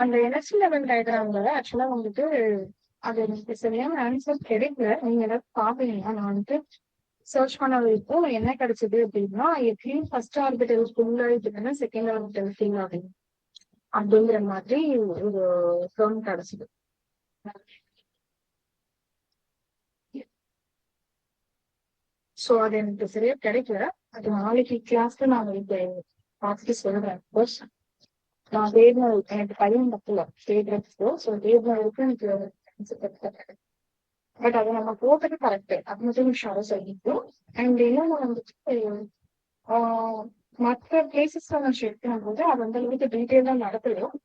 அந்த energy level டயக்ராம்ல ஆக்சுவலா வந்துட்டு அது எனக்கு சரியான ஆன்சர் கிடைக்கல. நீங்க ஏதாவது பாப்பீங்கன்னா நான் வந்துட்டு சர்ச் பண்ண வரைக்கும் என்ன கிடைச்சது அப்படின்னா எப்பயும் ஃபர்ஸ்ட் ஆர்பிட்டல் ஃபுல் ஆயிட்டு செகண்ட் ஆர்பிட்டல் ஃபில் ஆகுது அப்படிங்கிற மாதிரி ஒரு டேர்ம் கிடைச்சது. சோ அது எனக்கு சரியா கிடைக்கல. அது நாளைக்கு கிளாஸ்ல நான் இப்போ பார்த்துட்டு சொல்றேன். நான் தேடின எனக்கு பையன் தப்புல தேடுறதுக்கு ஸோ தேடினதுக்கு எனக்கு பட் அதை நம்ம போட்டது கரெக்ட். அது மட்டும் விஷயம் சொல்லிட்டோம். அண்ட் இன்னொன்னு வந்துட்டு மற்ற பிளேசஸ்ல நான் செக் பண்ணும்போது அது வந்து அளவுக்கு டீட்டெயிலா நடத்தலும்.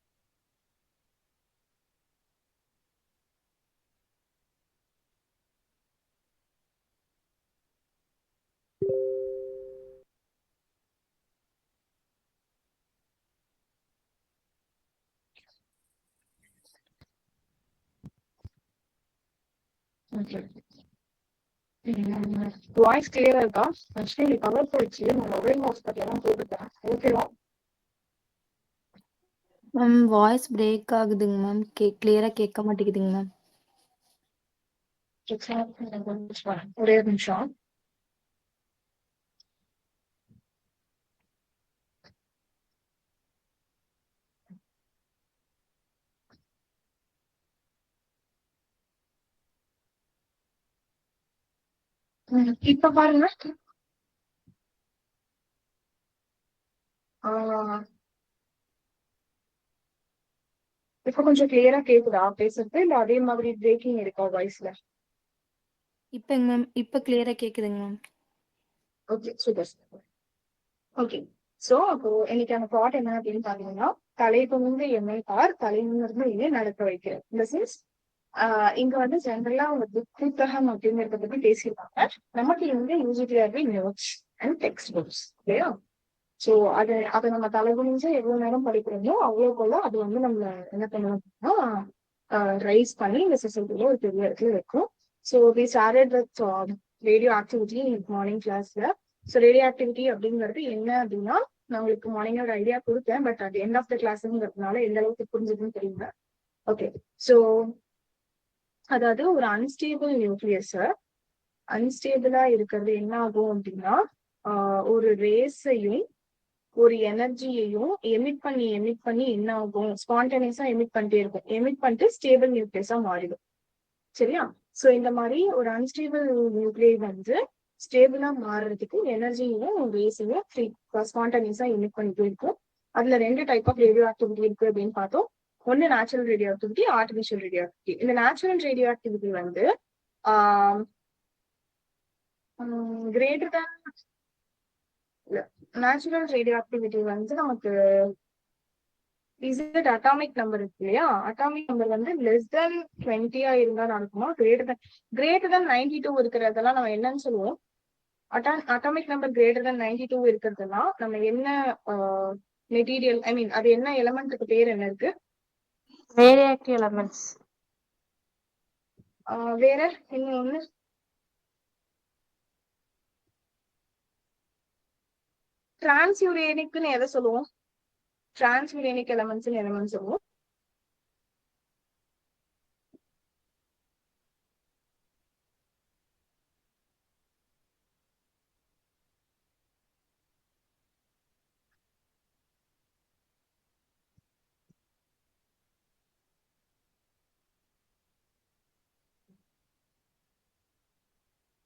வாய்ஸ் கிளியரா இருக்கா? ஆக்சுவலி கவர் போயிடுச்சு. நான் மொபைல் மவுஸ் பத்தி எல்லாம் போட்டுட்டேன். ஓகேவா? மேம் வாய்ஸ் பிரேக் ஆகுதுங்க மேம். கிளியரா கேட்க மாட்டேங்குதுங்க மேம். ஒரே ஒரு நிமிஷம். இப்ப பாருங்க. இப்ப கொஞ்சம் கிளியரா கேக்குதா பேசுறது? இல்ல அதே மாதிரி பிரேக்கிங் இருக்கா வாய்ஸ்ல? இப்பங்க மேம், இப்ப கிளியரா கேக்குதுங்க ma'am. Okay super. Okay so அப்போ எனக்கான பாட் என்ன அப்படின்னு பாத்தீங்கன்னா தலை குனிந்து என்னை பார், தலை நிமிர்ந்து என்னை நடக்க வைக்கிறேன். இந்த சென்ஸ் இங்க வந்து ஜென்ரலா அவங்க புத்தகம் அப்படிங்கறத பத்தி பேசியிருக்காங்க. நமக்கு இங்க UGTRB notes and text books இல்லையா? சோ அதை நம்ம தலை குனிஞ்சு எவ்வளவு நேரம் படிக்கிறோமோ அவ்வளவுக்குள்ள அது வந்து நம்ம என்ன பண்ணணும் அப்படின்னா ரைஸ் பண்ணி இந்த சொசைட்டில ஒரு பெரிய இடத்துல இருக்கும். So we started with radioactivity morning கிளாஸ்ல. ஸோ ரேடியோ ஆக்டிவிட்டி அப்படிங்கிறது என்ன அப்படின்னா நான் உங்களுக்கு மார்னிங் ஒரு ஐடியா கொடுத்தேன். பட் அது எண்ட் ஆஃப் த கிளாஸ்ங்கிறதுனால எந்த அளவுக்கு புரிஞ்சுதுன்னு தெரியல. ஓகே ஸோ அதாவது ஒரு அன்ஸ்டேபிள் நியூக்ளியஸ் அன்ஸ்டேபிளா இருக்கிறது என்ன ஆகும் அப்படின்னா ஒரு ரேஸையும் ஒரு எனர்ஜியையும் எமிட் பண்ணி என்ன ஆகும், ஸ்பான்டேனியஸா எமிட் பண்ணிட்டே இருக்கும். எமிட் பண்ணிட்டு ஸ்டேபிள் நியூக்ளியஸா மாறிடும். சரியா? சோ இந்த மாதிரி ஒரு அன்ஸ்டேபிள் நியூக்ளியை வந்து ஸ்டேபிளா மாறுறதுக்கு எனர்ஜியும் ரேஸையும் ஸ்பான்டேனியஸா எமிட் பண்ணிட்டே இருக்கும். அதுல 2 டைப் ஆஃப் ரேடியோ ஆக்டிவிட்டி இருக்கு அப்படின்னு பார்த்தோம். ஒன்னு natural radioactivity, artificial radio activity. இந்த நேச்சுரல் ரேடியோ ஆக்டிவிட்டி வந்து greater than natural radio activity வந்து நமக்கு இசட் அட்டாமிக் நம்பர் இருக்கு இல்லையா? அட்டாமிக் நம்பர் வந்து லெஸ் தென் 20 இருந்தா நடக்குமா? கிரேட்டர் தென் 92 இருக்கிறதெல்லாம் நம்ம என்னன்னு சொல்லுவோம்? அட்டாமிக் நம்பர் கிரேட்டர் தென் 92 இருக்கிறதுனா நம்ம என்ன மெட்டீரியல், ஐ மீன் அது என்ன எலமெண்ட்டுக்கு பேர் என்ன இருக்கு? Radioactive elements. வேற இன்னொன்னு டிரான்ஸ்யூரேனிக்னு எதை சொல்லுவோம்? டிரான்ஸ்யூரேனிக் எலமெண்ட்ஸ் எலமெண்ட் சொல்லுவோம்.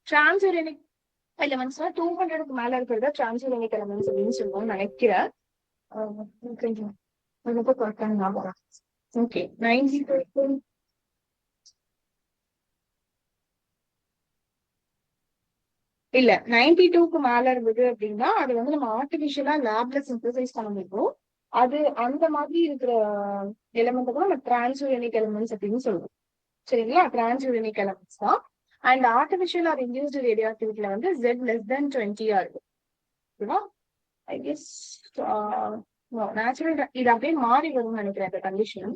டிரான்ஸ்யூரேனிக் எலமெண்ட்ஸ்னா 200க்கு மேல இருக்கிறத டிரான்ஸ்யூரேனிக் எலமெண்ட்ஸ் அப்படின்னு சொல்லுவோம்னு நினைக்கிறேன். ஓகே 92 இல்ல 92க்கு மேல இருந்தது அப்படின்னா அது வந்து நம்ம ஆர்டிபிஷியலா லேப்ல சிந்தசைஸ் பண்ண முடியும். அது அந்த மாதிரி இருக்கிற எலிமெண்ட் கூட நம்ம டிரான்ஸ்யூரேனிக் எலிமெண்ட்ஸ் அப்படின்னு சொல்லுவோம். சரிங்களா? டிரான்ஸ்யூரேனிக் எலிமெண்ட்ஸ் தான். And artificial or induced radio ஆக்டிவிட்டில வந்து Z less than 20 இருக்கும். ஐ கெஸ் நேச்சுரல் இது அப்படியே மாறி வரும்னு நினைக்கிறேன் இந்த கண்டிஷன்.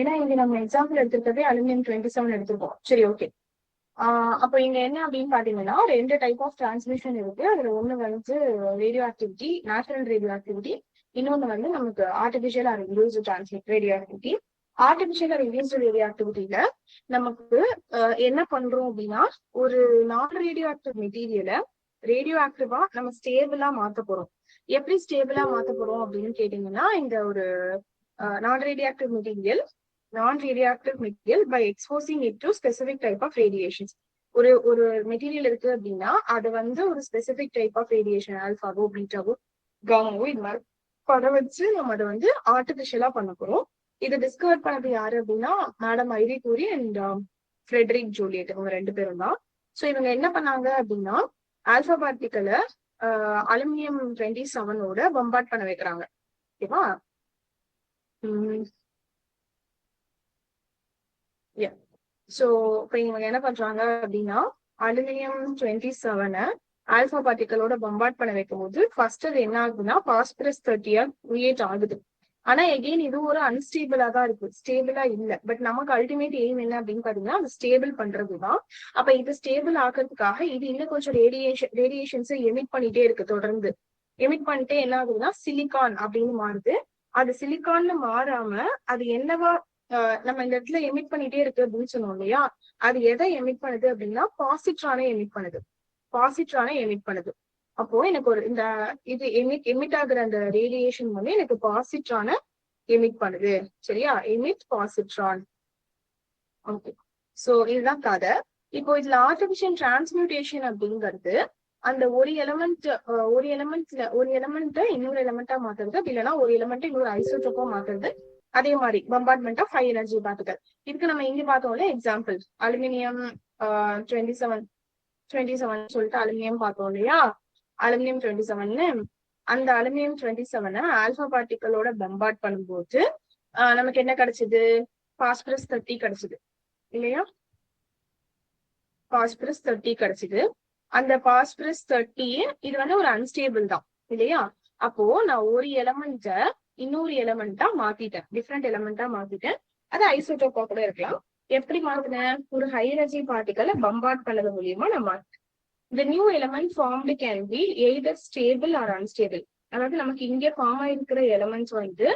ஏன்னா இங்க நம்ம எக்ஸாம்பிள் எடுத்துருக்கதே அலுமினியம் 27 எடுத்திருக்கோம். சரி, ஓகே. அப்ப இங்க என்ன அப்படின்னு பாத்தீங்கன்னா 2 டைப் ஆஃப் டிரான்ஸ்மிஷன் இருக்கு. அதுல ஒண்ணு வந்து radioactivity, natural radioactivity. இன்னொன்னு வந்து நமக்கு artificial or induced transmit radioactivity. Artificial or induced radio ஆக்டிவிட்டியில நமக்கு என்ன பண்றோம் அப்படின்னா ஒரு நான் ரேடியோ ஆக்டிவ் மெட்டீரியலை ரேடியோ ஆக்டிவா நம்ம ஸ்டேபிளா மாத்த போறோம். எப்படி ஸ்டேபிளா மாத்த போறோம் அப்படின்னு கேட்டீங்கன்னா இந்த ஒரு non radioactive material by exposing it to specific type of radiations. ஒரு மெட்டீரியல் இருக்கு அப்படின்னா அது வந்து ஒரு ஸ்பெசிபிக் டைப் ஆஃப் ரேடியேஷன், ஆல்பாவோ பீட்டாவோ காமாவோ இது மாதிரி பட வச்சு நம்ம அதை வந்து ஆர்டிபிஷியலா பண்ண போறோம். இதை டிஸ்கவர் பண்ணது யாரு அப்படின்னா madam Irene Curie and Frederic Joliot, இவங்க 2 பேரும் தான். ஸோ இவங்க என்ன பண்ணாங்க அப்படின்னா ஆல்பா பார்ட்டிகளை அலுமினியம் 27 பம்பார்ட் பண்ண வைக்கிறாங்க. ஓகேவா? ஸோ இப்போ இவங்க என்ன பண்றாங்க அப்படின்னா அலுமினியம் 27 ஆல்பா பார்ட்டிகளோட பம்பார்ட் பண்ண வைக்கும் போது ஃபர்ஸ்ட் அது என்ன ஆகுதுன்னா பாஸ்பரஸ் 30 கிரியேட் ஆகுது. ஆனா எகெயின் இது ஒரு அன்ஸ்டேபிளா தான் இருக்கு, ஸ்டேபிளா இல்ல. பட் நமக்கு அல்டிமேட் எய்ம் என்ன அப்படின்னு பாத்தீங்கன்னா அது ஸ்டேபிள் பண்றதுதான். அப்ப இது ஸ்டேபிள் ஆக்குறதுக்காக இது இன்னும் கொஞ்சம் ரேடியேஷன்ஸ் எமிட் பண்ணிட்டே இருக்கு. தொடர்ந்து எமிட் பண்ணிட்டே என்ன ஆகுதுன்னா சிலிகான் அப்படின்னு மாறுது. அது சிலிகான்னு மாறாம அது என்னவா நம்ம இந்த இடத்துல எமிட் பண்ணிட்டே இருக்கு அப்படின்னு சொன்னோம் இல்லையா? அது எதை எமிட் பண்ணுது அப்படின்னா பாசிட்ரானை எமிட் பண்ணுது. அப்போ எனக்கு ஒரு இந்த இது எமிட் ஆகுற அந்த ரேடியேஷன் வந்து எனக்கு பாசிட்ரான எமிட் பண்ணுது. சரியா? Emit positron. ஓகே. சோ இதுதான் கதை. இப்போ இதுல ஆர்டிபிஷியல் டிரான்ஸ்மியூட்டேஷன் அப்படிங்கிறது அந்த ஒரு எலமெண்ட் இன்னொரு எலமெண்டா மாத்துறது, அப்படி இல்லைன்னா ஒரு எலமெண்ட் இன்னொரு ஐசோடோப்பா மாத்துறது. அதே மாதிரி bombardment of high energy particle. இதுக்கு நம்ம இங்க பார்த்தோம்ல எக்ஸாம்பிள் அலுமினியம் 27 சொல்லிட்டு அலுமினியம் பார்த்தோம் இல்லையா? அலுமினியம் 27 அந்த அலுமினியம் 27 ஆல்பா பார்ட்டிகளோட பம்பார்ட் பண்ணும்போது நமக்கு என்ன கிடைச்சது? பாஸ்பரஸ் 30 கிடைச்சது இல்லையா? பாஸ்பரஸ் 30 கிடைச்சது. அந்த பாஸ்பரஸ் 30 இது வந்து ஒரு அன்ஸ்டேபிள் தான் இல்லையா? அப்போ நான் ஒரு எலமெண்ட்டை இன்னொரு எலமெண்டா மாத்திட்டேன், டிஃப்ரெண்ட் எலமெண்டா மாத்திட்டேன். அது ஐசோடோப்பா கூட இருக்கலாம். எப்படி மாத்தினேன்? ஒரு ஹை எனர்ஜி பார்ட்டிகளை பம்பார்ட் பண்ணது மூலியமா நான் மாத்தினேன். The new element formed can be either stable or unstable. அதாவது நமக்கு இங்க ஃபார்ம் ஆயிருக்கிற எலமெண்ட்ஸ் வந்து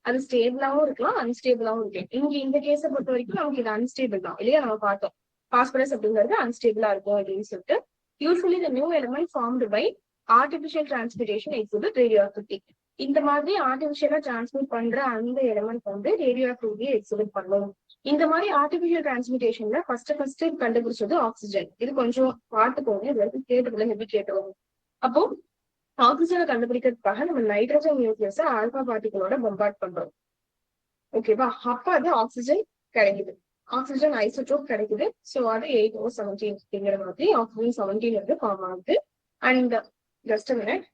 அது ஸ்டேபிளாவும் இருக்கலாம், அன்ஸ்டேபிளாவும் இருக்கலாம். இங்க இந்த கேஸை பொறுத்த வரைக்கும் நமக்கு இது அன்ஸ்டேபிள் தான் இல்லையா? நம்ம பார்த்தோம் பாஸ்பரஸ் அப்படிங்கிறது அன்ஸ்டேபிளா இருக்கும் அப்படின்னு சொல்லிட்டு. Usually the new element formed by artificial transmutation exhibit radioactivity. இந்த மாதிரி ஆர்டிபிஷியலா டிரான்ஸ்மிட் பண்ற அந்த எலமெண்ட் வந்து ரேடியோஆக்டிவிட்டியை எக்ஸிபிட் பண்ணும். இந்த மாதிரி ஆர்டிபிஷியல் டிரான்ஸ்மிட்டேஷன்ல ஃபர்ஸ்ட் கண்டுபிடிச்சது ஆக்சிஜன். இது கொஞ்சம் பார்த்துக்கோங்க, இது வரைக்கும் கேட்டுக்கல, எப்படி கேட்டுக்கோங்க. அப்போ ஆக்சிஜனை கண்டுபிடிக்கிறதுக்காக நம்ம நைட்ரஜன் நியூக்ளியஸை ஆல்பா பார்ட்டிகளோட பம்பார்ட் பண்றோம். ஓகேவா? அப்ப அது ஆக்சிஜன் கிடைக்குது, ஆக்சிஜன் ஐசோடோப் கிடைக்குது. ஸோ அது 8O17 அப்படிங்கிற மாதிரி ஆக்சிஜன் 17 வந்து ஃபார்ம் ஆகுது. And just a minute.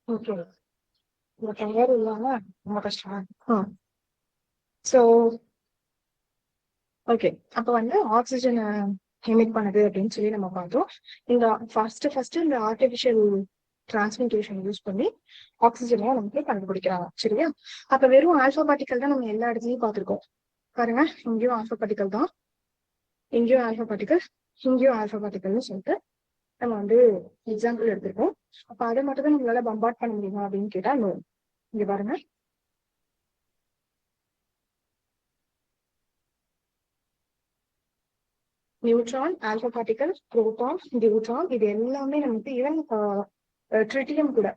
Okay, வேற இல்லாம ரொம்ப கஷ்டமா. ஸோ ஓகே, அப்ப வந்து ஆக்சிஜனை எமிட் பண்ணுது அப்படின்னு சொல்லி நம்ம பார்த்தோம். இந்த ஃபர்ஸ்ட் இந்த ஆர்டிபிஷியல் டிரான்ஸ்மிட்டேஷன் யூஸ் பண்ணி ஆக்சிஜனை நமக்கு கண்டுபிடிக்கிறாங்க. சரியா? அப்ப வெறும் ஆல்பா பார்ட்டிகல் தான் நம்ம எல்லா இடத்துலயும் பார்த்திருக்கோம். பாருங்க, இங்கேயும் ஆல்பா பார்ட்டிகல் தான், இங்கேயும் ஆல்பா பார்ட்டிகல், இங்கேயும் ஆல்பா பார்ட்டிகல்னு சொல்லிட்டு நம்ம வந்து எக்ஸாம்பிள் எடுத்திருக்கோம். அப்ப அதை மட்டும் தான் நம்மளால பம்பார்ட் பண்ண முடியுமா அப்படின்னு கேட்டா நோ. இங்க பாருங்க, neutron, alpha particle, proton, neutron, இது எல்லாமே நமக்கு ஈவன் ட்ரிட்டியம் கூட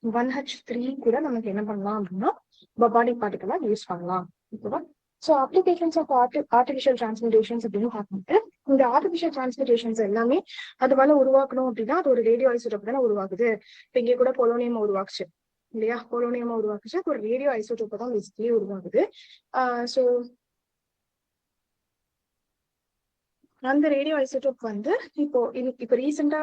1H3 கூட நமக்கு என்ன பண்ணலாம் அப்படின்னா பபாடிக் பார்ட்டிகலா யூஸ் பண்ணலாம். ஓகேவா? ஸோ அப்ளிகேஷன்ஸ் ஆஃப் ஆர்டிஃபிஷியல் டிரான்ஸ்மிட்டேஷன்ஸ் அப்படின்னு பார்க்கும்போது இந்த ஆர்டிஃபிஷியல் டிரான்ஸ்மிட்டேஷன்ஸ் எல்லாமே அது போல உருவாக்கணும் அப்படின்னா அது ஒரு ரேடியோ ஐசோடோப் தானே உருவாகுது. இப்போ இங்கே கூட பொலோனியம் உருவாக்குச்சு இல்லையா? பொலோனியம் உருவாக்குச்சு, அது ஒரு ரேடியோ ஐசோடோப்பை தான் பேசிக்கலி உருவாகுது. ஸோ அந்த ரேடியோ ஐசோடோப் வந்து இப்போ ரீசெண்டா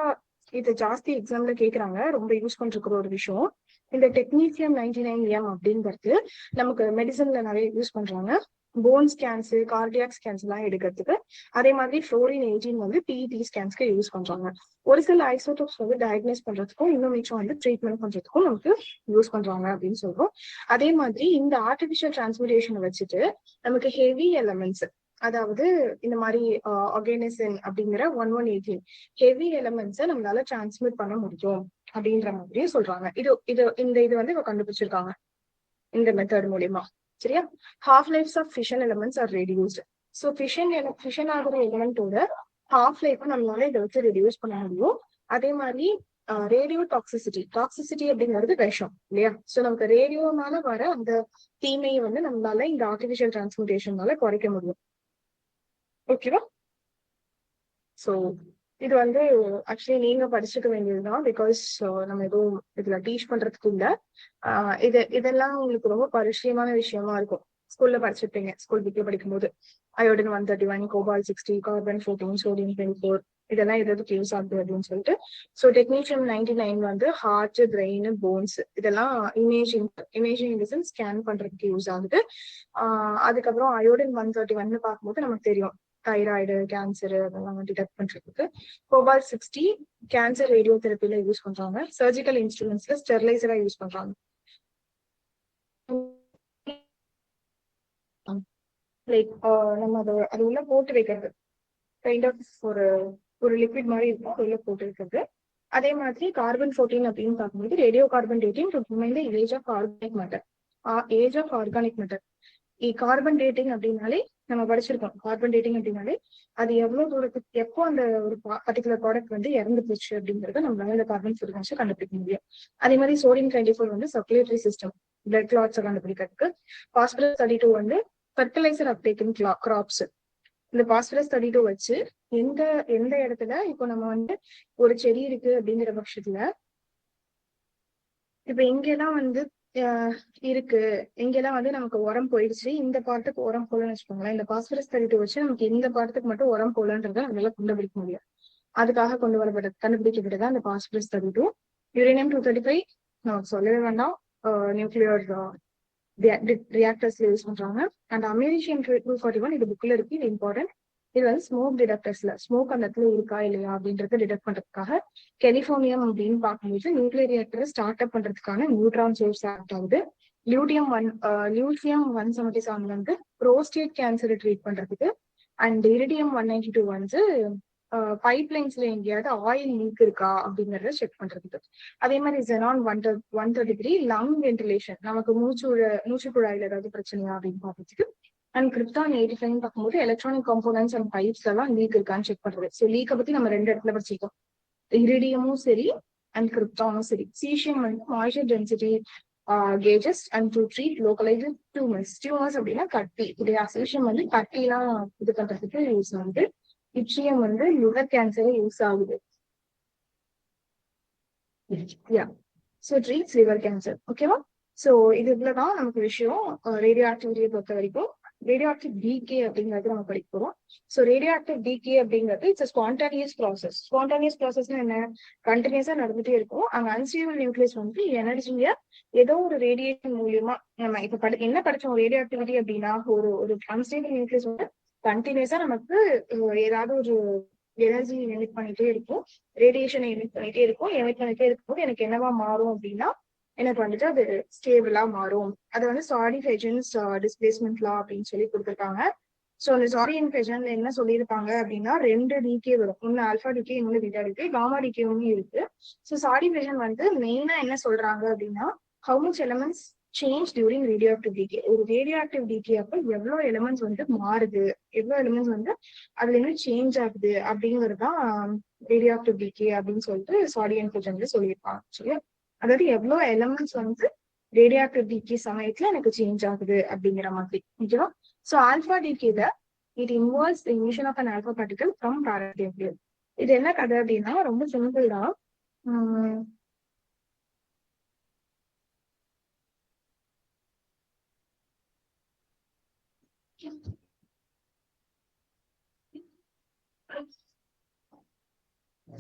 இது ஜாஸ்தி எக்ஸாம்ல கேக்குறாங்க, ரொம்ப யூஸ் பண்ற ஒரு விஷயம். இந்த டெக்னீசியம் 99M அப்படிங்கிறது நமக்கு மெடிசன்ல நிறைய யூஸ் பண்றாங்க. போன் ஸ்கேன்ஸ், கார்டியாக் ஸ்கேன்ஸ் எல்லாம் எடுக்கிறதுக்கு. அதே மாதிரி ஃப்ளோரின் 18 வந்து PET ஸ்கேன்ஸ்க்கு யூஸ் பண்றாங்க. ஒரு சில ஐசோடோப்ஸ் வந்து டயக்னைஸ் பண்றதுக்கும் இன்னும் மிச்சம் வந்து ட்ரீட்மெண்ட் பண்றதுக்கும் நமக்கு யூஸ் பண்றாங்க அப்படின்னு சொல்றோம். அதே மாதிரி இந்த ஆர்டிபிஷியல் டிரான்ஸ்மிட்டேஷனை வச்சுட்டு நமக்கு ஹெவி எலமெண்ட்ஸ், அதாவது இந்த மாதிரி ஆர்கானிசன் அப்படிங்கிற 1118 ஹெவி எலமெண்ட்ஸை நம்மளால டிரான்ஸ்மிட் பண்ண முடியும் அப்படின்ற மாதிரி சொல்றாங்க. இது வந்து இவ கண்டுபிடிச்சிருக்காங்க இந்த மெத்தட் மூலியமா. சரியா? Half lives of fission elements are reduced. So fission ஆகிற எலமெண்டோட ஹாஃப் லைஃப் நம்மளால இதை வச்சு ரெடியூஸ் பண்ண முடியும். அதே மாதிரி ரேடியோ டாக்ஸிசிட்டி அப்படிங்கிறது விஷம் இல்லையா? ஸோ நமக்கு ரேடியோனால வர அந்த தீமையை வந்து நம்மளால இந்த ஆர்டிபிஷியல் டிரான்ஸ்மிட்டேஷனால குறைக்க முடியும். ஓகேவா? ஸோ இது வந்து ஆக்சுவலி நீங்க படிச்சுக்க வேண்டியதுதான். பிகாஸ் நம்ம எதுவும் இதுல டீச் பண்றதுக்கு இல்ல. இதெல்லாம் உங்களுக்கு ரொம்ப பரிச்சயமான விஷயமா இருக்கும். ஸ்கூல்ல படிச்சிருப்பீங்க, ஸ்கூல் புக்ல படிக்கும்போது. அயோடின் 131, கோபால் 60, கார்பன் 14, சோடியம் 24, இதெல்லாம் எதுக்கு யூஸ் ஆகுது அப்படின்னு சொல்லிட்டு. ஸோ டெக்னீஷியம் 99 வந்து ஹார்ட், பிரெயின், போன்ஸ் இதெல்லாம் இமேஜிங் ஸ்கேன் பண்றதுக்கு யூஸ் ஆகுது. அதுக்கப்புறம் அயோடின் 131 பார்க்கும்போது நமக்கு தெரியும் தைராய்டு, கேன்சர் அதெல்லாம் டிடெக்ட் பண்றதுக்கு. கோபால் 60 கேன்சர் ரேடியோ தெரப்பில யூஸ் பண்றாங்க. சர்ஜிக்கல் இன்ஸ்ட்ருமெண்ட்ஸ்ல ஸ்டெர்லைசரா யூஸ் பண்றாங்க. லைக் நம்ம அது உள்ள போட்டு வைக்கிறது, கைண்ட் ஆஃப் ஒரு லிக்விட் மாதிரி இருக்கும், அது உள்ள போட்டு வைக்கிறது. அதே மாதிரி கார்பன் 14 அப்படின்னு பார்க்கும்போது radiocarbon dating to remind the age of organic matter. Carbon dating அப்படின்னாலே நம்ம படிச்சிருக்கோம். கார்பன் டேட்டிங் அப்படின்னாலே அது எவ்வளவு தூரத்துக்கு எப்போ அந்த ஒரு பர்டிகுலர் ப்ராடக்ட் வந்து இறந்து போச்சு அப்படிங்கறத நம்மளால இந்த கார்பன் ஃபிரிக்வன்ஸை கண்டுபிடிக்க முடியும். அதே மாதிரி சோடியம் 24 வந்து சர்க்குலேட்டரி சிஸ்டம், பிளட் கிளாட்ஸை கண்டுபிடிக்கிறதுக்கு. பாஸ்பரஸ் 32 வந்து ஃபெர்டிலைசர் அப்டேக் இன் கிராப்ஸ். இந்த பாஸ்பரஸ் 32 வச்சு எந்த எந்த இடத்துல இப்போ நம்ம வந்து ஒரு செடி இருக்கு அப்படிங்கிற பட்சத்துல இப்ப எங்கெல்லாம் வந்து இருக்கு, எங்கெல்லாம் வந்து நமக்கு உரம் போயிடுச்சு, இந்த பாட்டுக்கு உரம் போலன்னு வச்சுக்கோங்களேன். இந்த பாஸ்பரஸ் 32 வச்சு நமக்கு இந்த பாட்டுக்கு மட்டும் உரம் போலன்றதை நம்மளால கண்டுபிடிக்க முடியும். அதுக்காக கண்டுபிடிக்கப்பட்டது அந்த பாஸ்பரஸ் 32. யுரேனியம் 235 நமக்கு சொல்லவே வேண்டாம், நியூக்ளியர் ரியாக்டர்ஸ்ல யூஸ் பண்றாங்க. அண்ட் அமெரிஷியம் 241 இது புக்ல இருக்கு, இது இம்பார்ட்டன்ட். இது வந்து ஸ்மோக் டிடெக்டர்ஸ்ல ஸ்மோக் அந்த இடத்துல இருக்கா இல்லையா அப்படின்றத டிடெக்ட் பண்றதுக்காக. கெலிஃபோர்னியம் அப்படின்னு பார்க்கும்போது நியூக்ளியர் ரியாக்டரை ஸ்டார்ட் அப் பண்றதுக்கான நியூட்ரான் சோர்ஸ் ஆக்ட் ஆகுது. லியூசியம் 177 வந்து ப்ரோஸ்டேட் கேன்சரை ட்ரீட் பண்றதுக்கு. அண்ட் இரிடியம் 192 வந்து பைப் லைன்ஸ்ல எங்கேயாவது ஆயில் லீக் இருக்கா அப்படிங்கறத செக் பண்றதுக்கு. அதே மாதிரி ஜெனான் 133 லங் வென்டிலேஷன், நமக்கு மூச்சு குழாயில ஏதாவது பிரச்சனையா அப்படின்னு பார்க்கறதுக்கு. அண்ட் கிரிப்டான் 85 பார்க்கும்போது எலக்ட்ரானிக் காம்போனன்ட்ஸ் அண்ட் பைப்ஸ் எல்லாம் லீக் இருக்கான்னு செக் பண்றது. ஸோ லீக்கை பத்தி நம்ம 2 இடத்துல படிச்சிருக்கோம், இரிடியமும் சரி அண்ட் கிரிப்டானும் சரி. சீசியம் வந்து moisture density gauges and to treat localised tumours அப்படின்னா கட்டி இல்லையா? சீசியம் வந்து கட்டிலாம் இது பண்றதுக்கு யூஸ் ஆகுது. இட்ரியம் வந்து லிவர் கேன்சரே யூஸ் ஆகுது. So treats liver cancer. ஓகேவா? ஸோ இது இவ்வளவுதான் நமக்கு விஷயம் ரேடியோ ஆக்டிவிட்டியை பொறுத்த வரைக்கும். ரேடியோ ஆக்டிவ் டிகே அப்படிங்கிறது நம்ம படிக்க போறோம். ஸோ ரேடியோ ஆக்டிவ் டிகே அப்படிங்கிறது இட்ஸ் ஸ்பான்டானியஸ் ப்ராசஸ். ஸ்பான்டானியஸ் ப்ராசஸ்னா என்ன? கண்டினியூஸா நடந்துட்டே இருக்கும். அங்க அன்ஸ்டேபிள் நியூக்ளியஸ் வந்து எனர்ஜியை ஏதோ ஒரு ரேடியேஷன் மூலியமா நம்ம இப்ப என்ன படிச்சோம் ரேடியோ ஆக்டிவிட்டி அப்படின்னா ஒரு அன்ஸ்டேபிள் நியூக்ளியஸ் வந்து கண்டினியூஸா நமக்கு ஏதாவது ஒரு எனர்ஜி எமிட் பண்ணிட்டே இருக்கும், ரேடியேஷனை எமிட் பண்ணிட்டே இருக்கும். எமிட் பண்ணிட்டே இருக்கும்போது எனக்கு என்னவா மாறும் அப்படின்னா எனக்கு வந்துட்டு அது ஸ்டேபிளா மாறும். அது வந்து சாடி ஹெஜன்ஸ் டிஸ்பிளேஸ்மெண்ட் லா அப்படின்னு சொல்லி கொடுத்துருக்காங்க. சோ அந்த சாரியன் கொஸ்டின்ல என்ன சொல்லியிருப்பாங்க அப்படின்னா 2 டிகே வரும். ஒன்னு ஆல்பா டிகே, இன்னொன்னு பீட்டா டிகே, காமா டிகே ஒன்னு இருக்கு. சோ சாரி கொஸ்டின் வந்து மெயினா என்ன சொல்றாங்க அப்படின்னா how much elements change during radioactive decay. ஒரு ரேடியோ ஆக்டிவ் டிகே அப்ப எவ்வளவு எலிமெண்ட்ஸ் வந்து மாறுது, எவ்வளவு எலிமெண்ட்ஸ் வந்து அதுல இருந்து சேஞ்ச் ஆகுது அப்படிங்கிறது தான் ரேடியோ ஆக்டிவ் டிகே அப்படின்னு சொல்லிட்டு சாரியன் கொஸ்டின்ல சொல்லியிருப்பாங்க. சரியா, அதாவது எவ்வளவு எலிமெண்ட்ஸ் வந்து ரேடியோ ஆக்டிவ் டிகே சமயத்துல எனக்கு சேஞ்ச் ஆகுது அப்படிங்கிற மாதிரி. ஓகேவா? So alpha decay it involves the emission of an alpha particle from parent nucleus. இது என்ன கதை அப்படின்னா ரொம்ப சிம்பிள் தான்.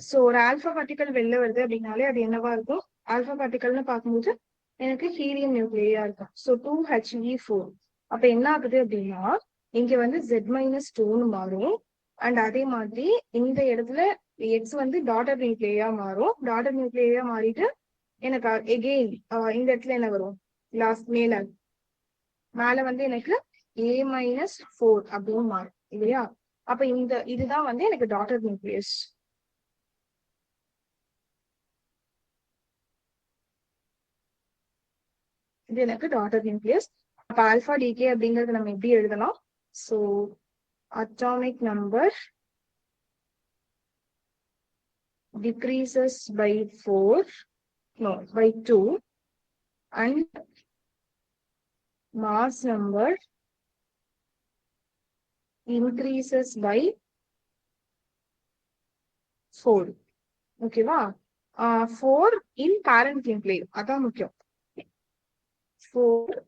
சோ ஒரு ஆல்பா பார்ட்டிகல் வெளில வருது அப்படின்னாலே அது என்னவா இருக்கும்? ஆல்பா பார்ட்டிகல்னு பார்க்கும்போது எனக்கு ஹீலியம் நியூக்ளியா இருக்கும். So 2He4. அப்ப என்ன ஆகுது அப்படின்னா இங்க வந்து Z-2ன்னு மாறும். அண்ட் அதே மாதிரி இந்த இடத்துல எக்ஸ் வந்து டாட்டர் நியூக்ளியா மாறும். டாட்டர் நியூக்ளியா மாறிட்டு எனக்கு எகெயின் இந்த இடத்துல என்ன வரும்? லாஸ்ட் மேல வந்து எனக்கு A-4 அப்படின்னு மாறும் இல்லையா? அப்ப இதுதான் வந்து எனக்கு டாட்டர் நியூக்ளியஸ். இது எனக்கு டாட்டர் நியூக்ளியஸ். அப்ப ஆல்பா டிகே அப்படிங்கறது நம்ம எப்படி எழுதலாம்? So atomic number decreases by 4, no, by 2, and mass number increases by 4. ஓகேவா? 4 in parent nuclei, அதான் முக்கியம். 4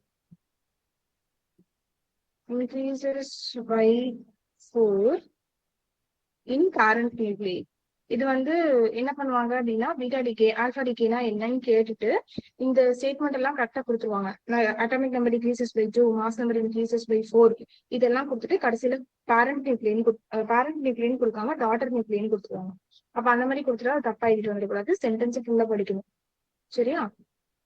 increases by 4 in parent nuclei. இது வந்து என்ன பண்ணுவாங்க அப்படின்னா பீட்டா டிகே ஆல்பா டிகேனா என்னன்னு கேட்டுட்டு இந்த ஸ்டேட்மெண்ட் எல்லாம் கரெக்டா கொடுத்துருவாங்க. Atomic number decreases by 2, mass number increases by 4, இதெல்லாம் கொடுத்துட்டு கடைசியில பேரண்ட் நியூக்ளியன் கொடுக்காம டாட்டர் நியூக்ளியன் கொடுத்துருவாங்க. அப்ப அந்த மாதிரி கொடுத்துட்டா தப்பா எழுதிட்டு வந்துடக்கூடாது, சென்டென்ஸ் ஃபுல்லா படிக்கணும். சரியா?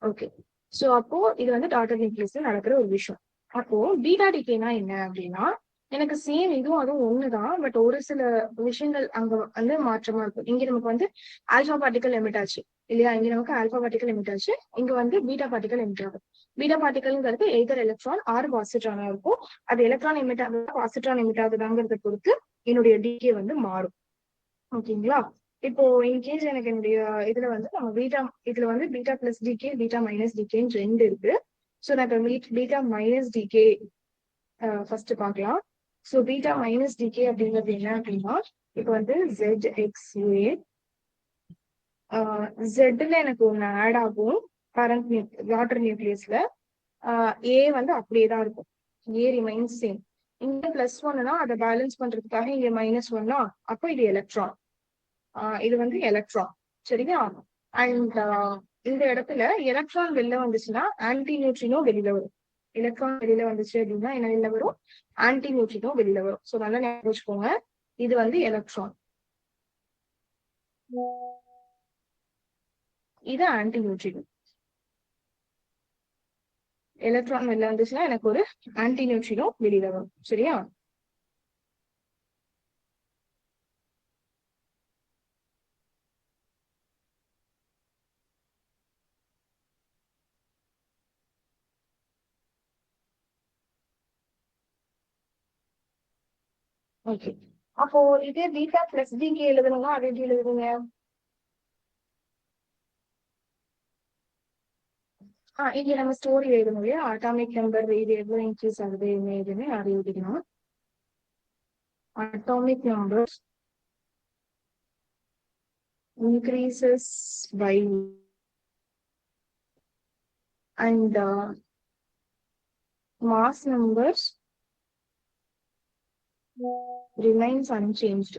ஓகே. சோ அப்போ இது வந்து டாட்டர் நியூக்ளியஸ்ல நடக்கிற ஒரு விஷயம். அப்போ பீட்டா டிகேனா என்ன அப்படின்னா எனக்கு சேம் இதுவும் அதுவும் ஒண்ணுதான், பட் ஒரு சில விஷயங்கள் அங்க வந்து மாற்றமா இருக்கும். இங்க நமக்கு வந்து ஆல்பா பார்ட்டிகல் எமிட் ஆச்சு இல்லையா? இங்க நமக்கு ஆல்பா பார்ட்டிகல் எமிட் ஆச்சு, இங்க வந்து பீட்டா பார்ட்டிகல் எமிட் ஆகும். பீட்டா பார்ட்டிகல்ங்கிறது எய்தர் எலக்ட்ரான் ஆர் பாசிட்ரானா இருக்கும். அது எலக்ட்ரான் எமிட் ஆகுதா பாசிட்ரான் எமிட் ஆகுதாங்கிறத பொறுத்து என்னுடைய டிகே வந்து மாறும். ஓகேங்களா? இப்போ இன்கேஸ் எனக்கு என்னுடைய இதுல வந்து நம்ம இதுல வந்து beta plus decay, beta minus டிகேன்னு 2 இருக்கு. ஸோ நான் இப்போ பீட்டா மைனஸ் டிகே ஃபர்ஸ்ட் பார்க்கலாம். ஸோ பீட்டா மைனஸ் டிகே அப்படிங்கிறது என்ன அப்படின்னா இப்போ வந்து ZXA ஜெட்ல எனக்கு ஒன்று ஆட் ஆகும் கரண்ட் வாட்டர் நியூக்ளியஸ்ல. ஏ வந்து அப்படியே தான் இருக்கும், ஏ ரிமைன்ஸ் சேம். இங்க +1னா அதை பேலன்ஸ் பண்றதுக்காக இங்க -1னா அப்போ இது எலக்ட்ரான். இது வந்து எலக்ட்ரான். சரியா? அண்ட் இந்த இடத்துல எலக்ட்ரான் வெளில வந்துச்சுன்னா ஆன்டி நியூட்ரினோ வெளியில வரும். எலக்ட்ரான் வெளியில வந்துச்சு அப்படின்னா என்ன வெளியில வரும்? ஆன்டி நியூட்ரினோ வெளியில வரும். ஸோ நல்லா ஞாபகம் வச்சுக்கோங்க, இது வந்து எலக்ட்ரான், இது ஆன்டி நியூட்ரினோ. எலக்ட்ரான் வெளில வந்துச்சுன்னா எனக்கு ஒரு ஆன்டி நியூட்ரினோ வெளியில வரும். சரியா? ஓகே. அப்போ இதே பீட்டா பிளஸ் டிகே எழுதணும்னா அது எப்படி எழுதுவீங்க? இங்க நம்ம ஸ்டோரி எழுதணும் இல்லையா? அட்டாமிக் நம்பர் இது எவ்வளவு இன்க்ரீஸ் ஆகுது என்ன ஏதுன்னு அது எழுதிக்கணும். Atomic number increases by and mass numbers remains unchanged.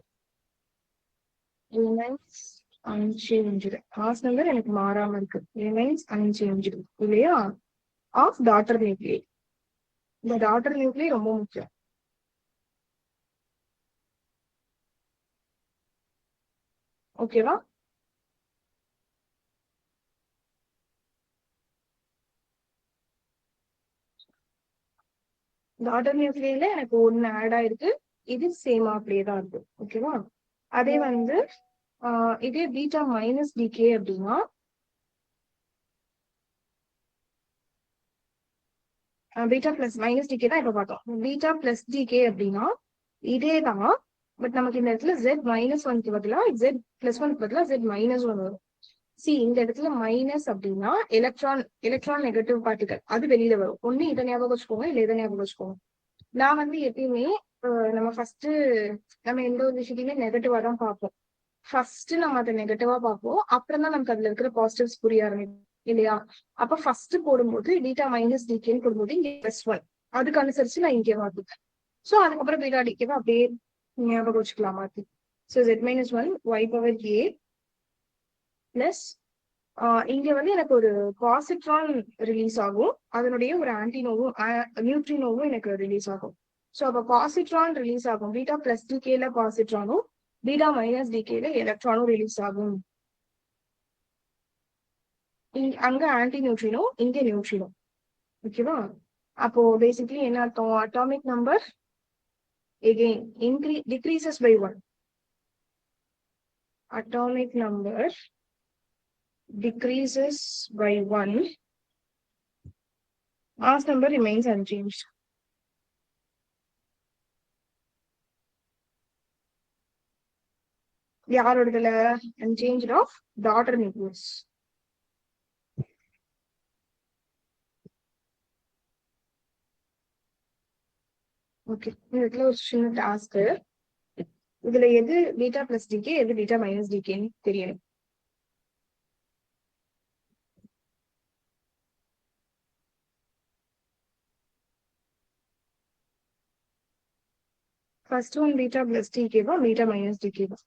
Mass number எனக்கு மாறாம இருக்கு, remains unchanged இல்லையா? ஆஃப் டாட்டர் நியூக்ளியை. இந்த டாட்டர் நியூக்ளியை ரொம்ப முக்கியம். ஓகேவா? டாட்டர் நியூக்ளியில எனக்கு ஒன்னு ஆட் ஆயிருக்கு, இது சேமா அப்படியே தான் இருக்கு. ஓகேவா? அதே வந்து இதே பீட்டா மைனஸ் டிகே அப்படின்னா பீட்டா பிளஸ் மைனஸ் டிகே தான் இப்ப பார்த்தோம். பீட்டா பிளஸ் டிகே அப்படின்னா இதே தான், பட் நமக்கு இந்த இடத்துல ஜெட் மைனஸ் ஒன்க்கு பதிலா ஜெட் பிளஸ் ஒன்க்கு பதிலா ஜெட் மைனஸ் ஒன் வரும். சி இந்த இடத்துல மைனஸ் அப்படின்னா எலக்ட்ரான் நெகட்டிவ் பார்ட்டிகல் அது வெளியில வரும். ஒண்ணு இதை ஞாபகம் வச்சுக்கோங்க, இல்ல இதை ஞாபகம் வச்சுக்கோங்க. நான் வந்து எப்பயுமே நம்ம ஃபர்ஸ்ட் நம்ம எந்த ஒரு விஷயத்தையுமே நெகட்டிவா தான் பார்ப்போம். ஃபர்ஸ்ட் நம்ம அதை நெகட்டிவா பார்ப்போம், அப்புறம் தான் நமக்கு அதுல இருக்கிற பாசிட்டிவ்ஸ் புரிய ஆரம்பிக்கும் இல்லையா? அப்ப ஃபர்ஸ்ட் போடும்போது பீட்டா மைனஸ் டிகேன்னு போடும்போது இங்க பிளஸ் ஒன், அதுக்கு அனுசரிச்சு நான் இங்கே மாத்திப்பேன். ஸோ அதுக்கப்புறம் பீட்டா டிகேவை அப்படியே ஞாபகம் வச்சுக்கலாம் மாத்தி. So zed minus one Y power A plus இங்க வந்து எனக்கு ஒரு பாசிட்ரான் ரிலீஸ் ஆகும், அதனுடைய ஒரு ஆன்டினோவும் நியூட்ரினோவும் எனக்கு ரிலீஸ் ஆகும். ஸோ அப்போ பாசிட்ரான் ரிலீஸ் ஆகும், பீட்டா பிளஸ் டிகேல பாசிட்ரானும் பீட்டா மைனஸ் டிகேல எலக்ட்ரானும் ரிலீஸ் ஆகும். அங்க ஆன்டி நியூட்ரினோ, இங்க நியூட்ரினோ. ஓகேவா? அப்போ பேசிக்கலி என்ன அர்த்தம்? Atomic number again decreases by 1. Atomic number decreases by 1. Mass number remains unchanged. யாரோடதுல? unchanged of daughter nucleus. Okay, இதுல ஒரு சின்ன டாஸ்க். இதுல எது பீட்டா பிளஸ் டிகே, எது பீட்டா மைனஸ் டிகேன்னு தெரியணும். ஃபர்ஸ்ட் ஒன் பீட்டா பிளஸ் டிகேவா பீட்டா மைனஸ் டிகேவா?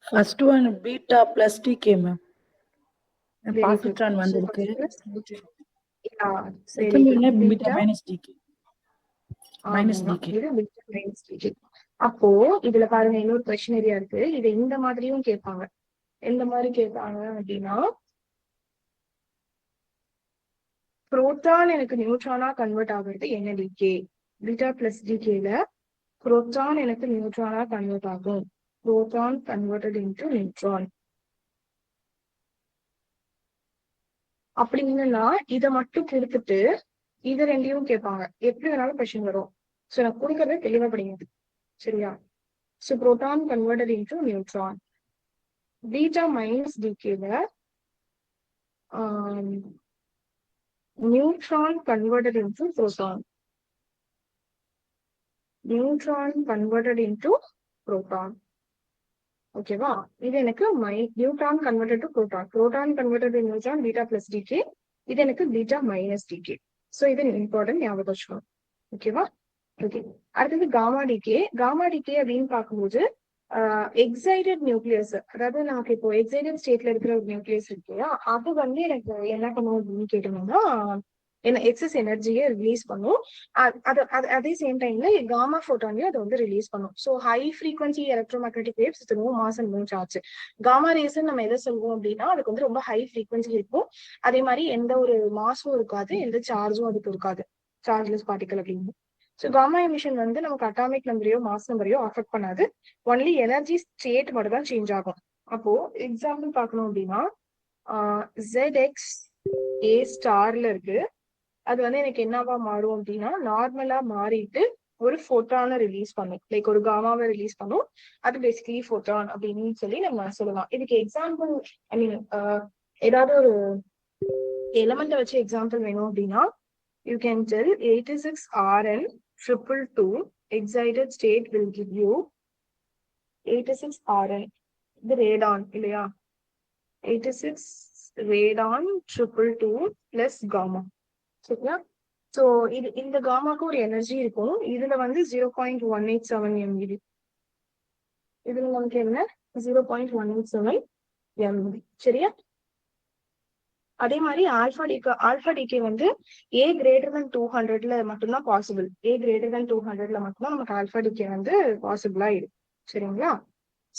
First one beta plus decay ma'am. Positron வந்திருக்கு. Second one beta minus decay. அப்போ இதுல பாருங்க, இன்னொரு கொஸ்டின் ஏரியா இருக்கு. இதை இந்த மாதிரியும் கேட்பாங்க. எந்த மாதிரி கேட்பாங்க அப்படின்னா, புரோட்டான் எனக்கு நியூட்ரானா கன்வெர்ட் ஆகுறது என்ன டிகே? பீட்டா பிளஸ் டிகேல புரோட்டான் எனக்கு நியூட்ரானா கன்வெர்ட் ஆகும். Proton converted into neutron. அப்படின்னா இதை மட்டும் கொடுத்துட்டு இதை ரெண்டையும் கேட்பாங்க. எப்படி வேணாலும் கொஸ்டின் வரும். சோ நான் கொடுக்கறத தெளிவா படிங்க, சரியா? So proton converted into neutron. Beta minus டிகேல neutron converted into proton. Neutron converted into proton. ஓகேவா? இது எனக்கு neutron converted to proton. Proton converted to neutron beta plus decay. இது எனக்கு பீட்டா மைனஸ் டிகே. சோ இது இம்பார்ட்டன்ட், ஞாபகம் வச்சுக்கணும். ஓகேவா? ஓகே, அடுத்தது காமா டிகே. காமா டிகே அப்படின்னு பார்க்கும்போது எக்ஸைட்டட் நியூக்ளியஸ், அதாவது நமக்கு இப்போ எக்ஸைட்டட் ஸ்டேட்ல இருக்கிற ஒரு நியூக்ளியஸ் இருக்கு இல்லையா, அது வந்து எனக்கு என்ன பண்ணும் அப்படின்னு கேட்டோம்னா என்ன எக்ஸஸ் எனர்ஜியை ரிலீஸ் பண்ணும். அதே சேம் டைம்ல காமா போட்டானையும் அதை வந்து ரிலீஸ் பண்ணும். So high frequency electromagnetic waves, it's no mass and no charge. Gamma rays நம்ம எதை சொல்லுவோம் அப்படின்னா, அதுக்கு வந்து ரொம்ப ஹை ஃப்ரீக்வன்சி இருக்கும், அதே மாதிரி எந்த ஒரு மாஸும் இருக்காது, எந்த சார்ஜும் அதுக்கு இருக்காது, சார்ஜ்லெஸ் பார்ட்டிகல் அப்படின்னு. ஸோ காமா எமிஷன் வந்து நமக்கு அட்டாமிக் நம்பரையோ மாஸ் நம்பரையோ அஃபெக்ட் பண்ணாது, ஒன்லி எனர்ஜி ஸ்டேட் மட்டும் தான் சேஞ்ச் ஆகும். அப்போ எக்ஸாம்பிள் பார்க்கணும் அப்படின்னா ZX A ஸ்டார்ல இருக்கு, அது வந்து எனக்கு என்னவா மாறும் அப்படின்னா நார்மலா மாறிட்டு ஒரு போட்டானை ரிலீஸ் பண்ணும், லைக் ஒரு காமாவை ரிலீஸ் பண்ணும். அது பேசிக்கலி போட்டான் அப்படின்னு சொல்லி நம்ம சொல்லலாம். இதுக்கு எக்ஸாம்பிள் ஐ மீன் ஏதாவது ஒரு எலமெண்ட்டை வச்சு எக்ஸாம்பிள் வேணும் அப்படின்னா, you can tell 86 Rn 222 excited state will give you 86 Rn. இது ரேடான் இல்லையா? 86 ரேடான் 222 பிளஸ் காமா. சரியா? சோ இது இந்த காமாக்கு ஒரு எனர்ஜி இருக்கும். இதுல வந்து 0.187 MeV. இதுல நமக்கு என்ன 0.187 MeV. சரியா? அதே மாதிரி ஆல்பா டிகே வந்து A greater than 200ல மட்டும்தான் பாசிபிள். A greater than 200ல மட்டும்தான் நமக்கு ஆல்பா டிகே வந்து பாசிபிளா இருக்கு. சரிங்களா?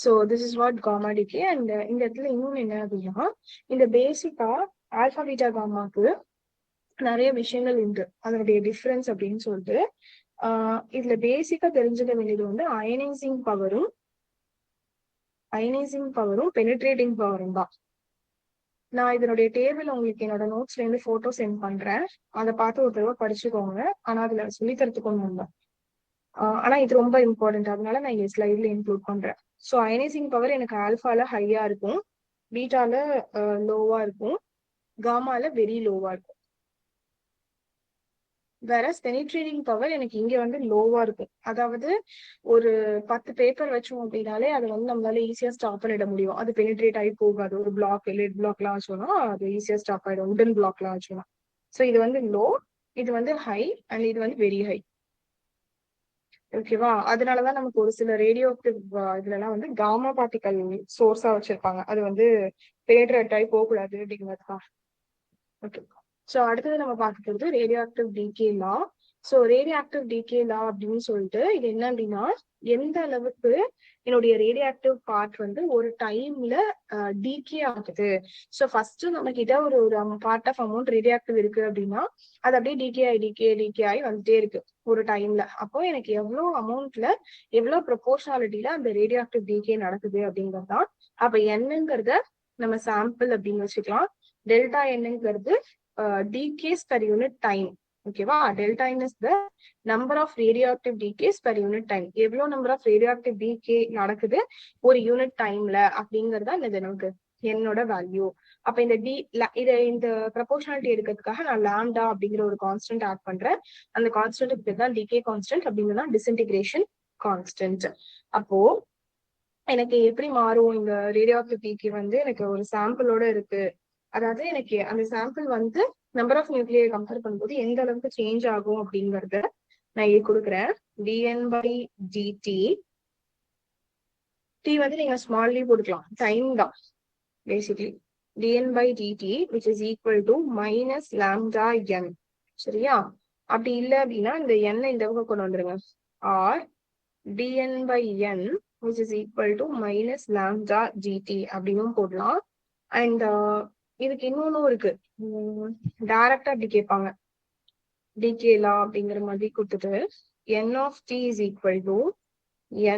So this is what gamma decay. And இந்த இடத்துல இன்னொன்று என்ன அப்படின்னா, இந்த பேசிக்கா ஆல்பா பீட்டா காமாக்கு நிறைய விஷயங்கள் உண்டு, அதனுடைய டிஃபரன்ஸ் அப்படின்னு சொல்லிட்டு. இதுல பேசிக்கா தெரிஞ்சுக்க வேண்டியது வந்து அயனைசிங் பவரும் பெனிட்ரேட்டிங் பவரும் தான். நான் இதனுடைய டேபிள் உங்களுக்கு என்னோட நோட்ஸ்ல இருந்து போட்டோ சென்ட் பண்றேன், அதை பார்த்து ஒரு தடவை படிச்சுக்கோங்க. ஆனா அதுல சொல்லி தரத்துக்கு ஒன்றும் இல்லை. ஆனா இது ரொம்ப இம்பார்ட்டன்ட், அதனால நான் இந்த ஸ்லைட்ல இன்க்ளூட் பண்றேன். ஸோ அயனைசிங் பவர் எனக்கு ஆல்பால ஹையா இருக்கும், பீட்டால லோவா இருக்கும், காமால வெரி லோவா இருக்கும். வேற பெனிட்ரேட்டிங் பவர் எனக்கு இங்க வந்து லோவா இருக்கும். அதாவது ஒரு 10 பேப்பர் வச்சோம் அப்படின்னாலே அது வந்து நம்மளால ஈஸியா ஸ்டாப் பண்ணிட முடியும். அது பெனிட்ரேட் ஆகி போகாது. ஒரு பிளாக் லெட் பிளாக்லாம் வச்சோம்னா அது ஈஸியா ஸ்டாப் ஆயிடும், உடன் பிளாக்லாம் வச்சோம்னா. ஸோ இது வந்து லோ, இது வந்து ஹை, அண்ட் இது வந்து வெரி ஹை. ஓகேவா? அதனாலதான் நமக்கு ஒரு சில ரேடியோ இதுல எல்லாம் வந்து காமா பார்ட்டிகல் சோர்ஸா வச்சிருப்பாங்க. அது வந்து பெனிட்ரேட் ஆகி போகக்கூடாது அப்படிங்கிறதுதான். ஓகே. ஸோ அடுத்தது நம்ம பார்க்கறது ரேடியோ ஆக்டிவ் டிகே லா. So radioactive decay law அப்படின்னு சொல்லிட்டு இது என்ன அப்படின்னா, எந்த அளவுக்கு என்னுடைய ரேடியோ ஆக்டிவ் பார்ட் வந்து ஒரு டைம்ல டிகே ஆகுது. ஸோ ஃபர்ஸ்ட் நம்ம கிட்ட ஒரு ஒரு part of amount radioactive இருக்கு அப்படின்னா அது அப்படியே டிகே ஆகி வந்துட்டே இருக்கு ஒரு டைம்ல. அப்போ எனக்கு எவ்வளவு அமௌண்ட்ல எவ்வளவு ப்ரொபோர்ஷனாலிட்டியில அந்த ரேடியோ ஆக்டிவ் டிகே நடக்குது அப்படிங்கிறது தான். அப்ப என்னங்கிறத நம்ம சாம்பிள் அப்படின்னு வச்சுக்கலாம். டெல்டா என்னங்கிறது decays per unit time. ஓகேவா? Delta n is the number of radioactive decays per unit time. எவ்வளோ நம்பர் ஆஃப் radioactive decay நடக்குது ஒரு யூனிட் டைம்ல அப்படிங்கறதா இது நமக்கு என்னோட வேல்யூ. அப்ப இந்த ப்ரொபோர்ஷனாலிட்டி எடுக்கிறதுக்காக நான் லாம்டா அப்படிங்கிற ஒரு கான்ஸ்டன்ட் ஆட் பண்றேன். அந்த கான்ஸ்டன்ட் பேர் தான் டிகே கான்ஸ்டன்ட், அப்படிங்கிறதா டிஸ்இன்டிகிரேஷன் கான்ஸ்டன்ட். அப்போ எனக்கு எப்படி மாறும் இந்த ரேடியோஆக்டிவ் டிகே வந்து எனக்கு ஒரு சாம்பிளோட இருக்கு. அதாவது எனக்கு அந்த சாம்பிள் வந்து நம்பர் ஆஃப் நியூக்ளியை கம்பேர் பண்ணும்போது எந்த அளவுக்கு சேஞ்ச் ஆகும் அப்படிங்கறத நான் இங்க கொடுக்குறேன். dn/dt. டி வந்து நீங்க ஸ்மால்லி போட்டுக்கலாம், டைம் தான் basically. dn/dt which is equal to minus lambda n. சரியா? அப்படி இல்லை அப்படின்னா இந்த n இந்த பக்கம் கொண்டு வந்துருங்க. Are dn/n which is equal to minus lambda gt அப்படின்னு போடலாம். அண்ட் இதுக்கு இன்னொன்னும் இருக்கு, டைரக்டா அப்படி கேட்பாங்க. டிகே லா அப்படிங்கிற மாதிரி கொடுத்துட்டு n of t is equal to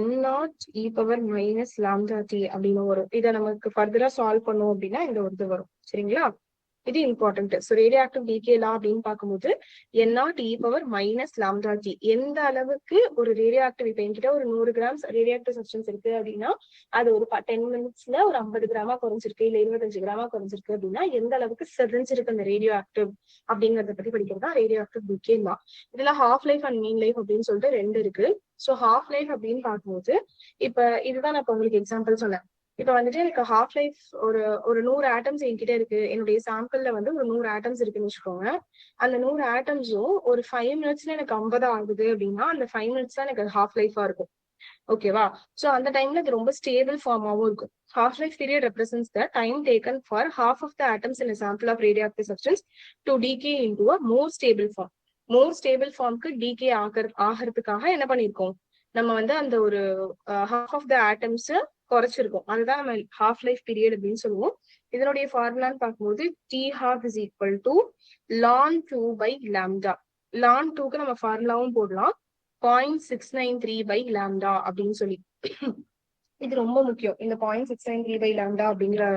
n0 e power minus lambda t அப்படின்னு வரும். இதை நமக்கு ஃபர்தரா சால்வ் பண்ணோம் அப்படின்னா இந்த ஒரு இது வரும். சரிங்களா? இது important. So radioactive decay law அப்படின்னு பார்க்கும்போது n0 e power minus lambda t. எந்த அளவுக்கு ஒரு ரேடியோ ஆக்டிவ், இப்ப என்கிட்ட ஒரு 100 கிராம்ஸ் ரேடியோ ஆக்டிவ் சப்ஸ்டன்ஸ் இருக்கு அப்படின்னா அது ஒரு 10 மினிட்ஸ்ல ஒரு 50 கிராமா குறைஞ்சிருக்கு, இல்ல 25 கிராமா குறைஞ்சிருக்கு அப்படின்னா எந்த அளவுக்கு செதஞ்சிருக்கு அந்த ரேடியோ ஆக்டிவ் அப்படிங்கறத பத்தி படிக்கிறது தான் ரேடியோ ஆக்டிவ் டிகே லா. இதுல half life and mean life அப்படின்னு சொல்லிட்டு 2 இருக்கு. ஸோ ஹாஃப் லைஃப் அப்படின்னு பார்க்கும்போது இப்ப இதுதான் நான் இப்ப உங்களுக்கு எக்ஸாம்பிள் சொன்னேன். இப்ப வந்துட்டு எனக்கு ஹாஃப் லைஃப் ஒரு 100 ஆட்டம்ஸ் என்கிட்ட இருக்கு. என்னுடைய சாம்பிள்ல வந்து ஒரு 100 ஆட்டம்ஸ் இருக்குன்னு வச்சுக்கோங்க. அந்த 100 ஆட்டம்ஸும் ஒரு 5 மினிட்ஸ்ல எனக்கு 50 ஆகுது அப்படின்னா அந்த 5 மினிட்ஸ் தான் எனக்கு ஹாஃப் லைஃபா இருக்கும். ஓகேவா? சோ அந்த டைம்ல இது ரொம்ப ஸ்டேபிள் ஃபார்மாவும் இருக்கும். Half life period represents the time taken for half of the atoms in a sample of radioactive substance to decay into a more stable form. More stable ஃபார்முக்கு டிகே ஆகிறதுக்காக என்ன பண்ணிருக்கோம், நம்ம வந்து அந்த ஒரு half of the atoms குறைச்சிருக்கோம். அதுதான் நம்ம ஹாஃப் லைஃப் பீரியட் அப்படின்னு சொல்லுவோம். இதனுடைய ஃபார்முலான்னு பார்க்கும்போது t12 is equal to ln 2 by lambda. ln 2க்கு நம்ம ஃபார்முலாவும் போடலாம், 0.693 by lambda அப்படின்னு சொல்லி. இது ரொம்ப முக்கியம். இந்த 0.693 by lambda அப்படிங்கிற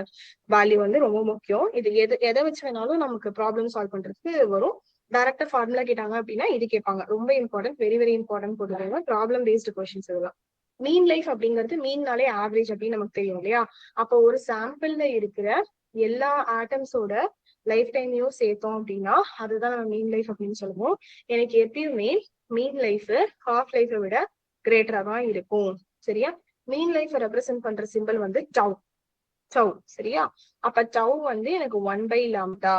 வேல்யூ வந்து ரொம்ப முக்கியம். இது எதை வச்சு வேணாலும் நமக்கு ப்ராப்ளம் சால்வ் பண்றதுக்கு வரும். டைரக்டா ஃபார்முலா கேட்டாங்க அப்படின்னா இது கேட்பாங்க. ரொம்ப இம்பார்ட்டன்ட், வெரி வெரி இம்பார்ட்டன்ட் போட்டுருவாங்க. ப்ராப்ளம் பேஸ்டு கொஸ்டின்ஸ் இதெல்லாம். மீன் லைஃப் அப்படிங்கிறது மீன்னாலே ஆவரேஜ் அப்படின்னு நமக்கு தெரியும் இல்லையா? அப்போ ஒரு சாம்பிள்ல இருக்கிற எல்லா ஆட்டம்ஸோட லைஃப் டைமையும் சேர்த்தோம் அப்படின்னா அதுதான் நம்ம மீன் லைஃப் அப்படின்னு சொல்லுவோம். எனக்கு எப்பயுமே மீன் லைஃப் ஹாஃப் லைஃபை விட கிரேட்டரா தான் இருக்கும். சரியா? மீன் லைஃப் ரெப்ரசென்ட் பண்ற சிம்பிள் வந்து டவ். சரியா? அப்ப டவ் வந்து எனக்கு 1 by lambda.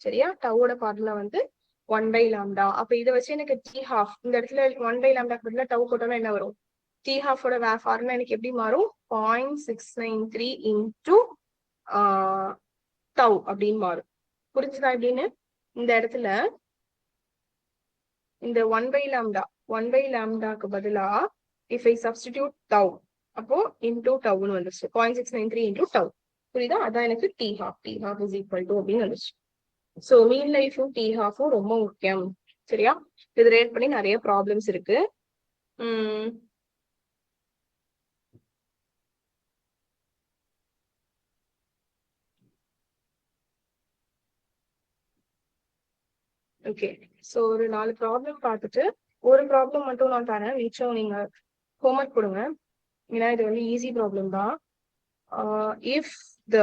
சரியா? டவோட ஃபார்முலா வந்து 1 by lambda. அப்ப இதை வச்சு எனக்கு t12 இந்த இடத்துல 1 by lambda பதிலா டவ் போட்டோம்னா என்ன வரும்? t12 ஓட ஃபார்முலா எனக்கு எப்படி மாறும்? 0.693 into டவ் அப்படின்னு மாறும். புரிஞ்சுதா? எப்படின்னு இந்த இடத்துல இந்த 1 by lambda 1 by lambdaக்கு பதிலா if I substitute tau அப்போ இன்டூ டவுன்னு வந்துருச்சு 0.693 இன்டூ டவு. புரியுதா? அதான் எனக்கு T half is equal to அப்படின்னு வந்துச்சு. ஸோ மீன் லைஃபும் டி ஹாஃபும் ரொம்ப முக்கியம். சரியா? இது ரேட் பண்ணி நிறைய ப்ராப்ளம்ஸ் இருக்கு. ஓகே, ஸோ ஒரு 4 ப்ராப்ளம் பார்த்துட்டு ஒரு ப்ராப்ளம் மட்டும் நான் தரேன், மிச்சம் நீங்க ஹோம்ஒர்க் கொடுங்க. ஏன்னா இது வந்து ஈஸி ப்ராப்ளம் தான். If the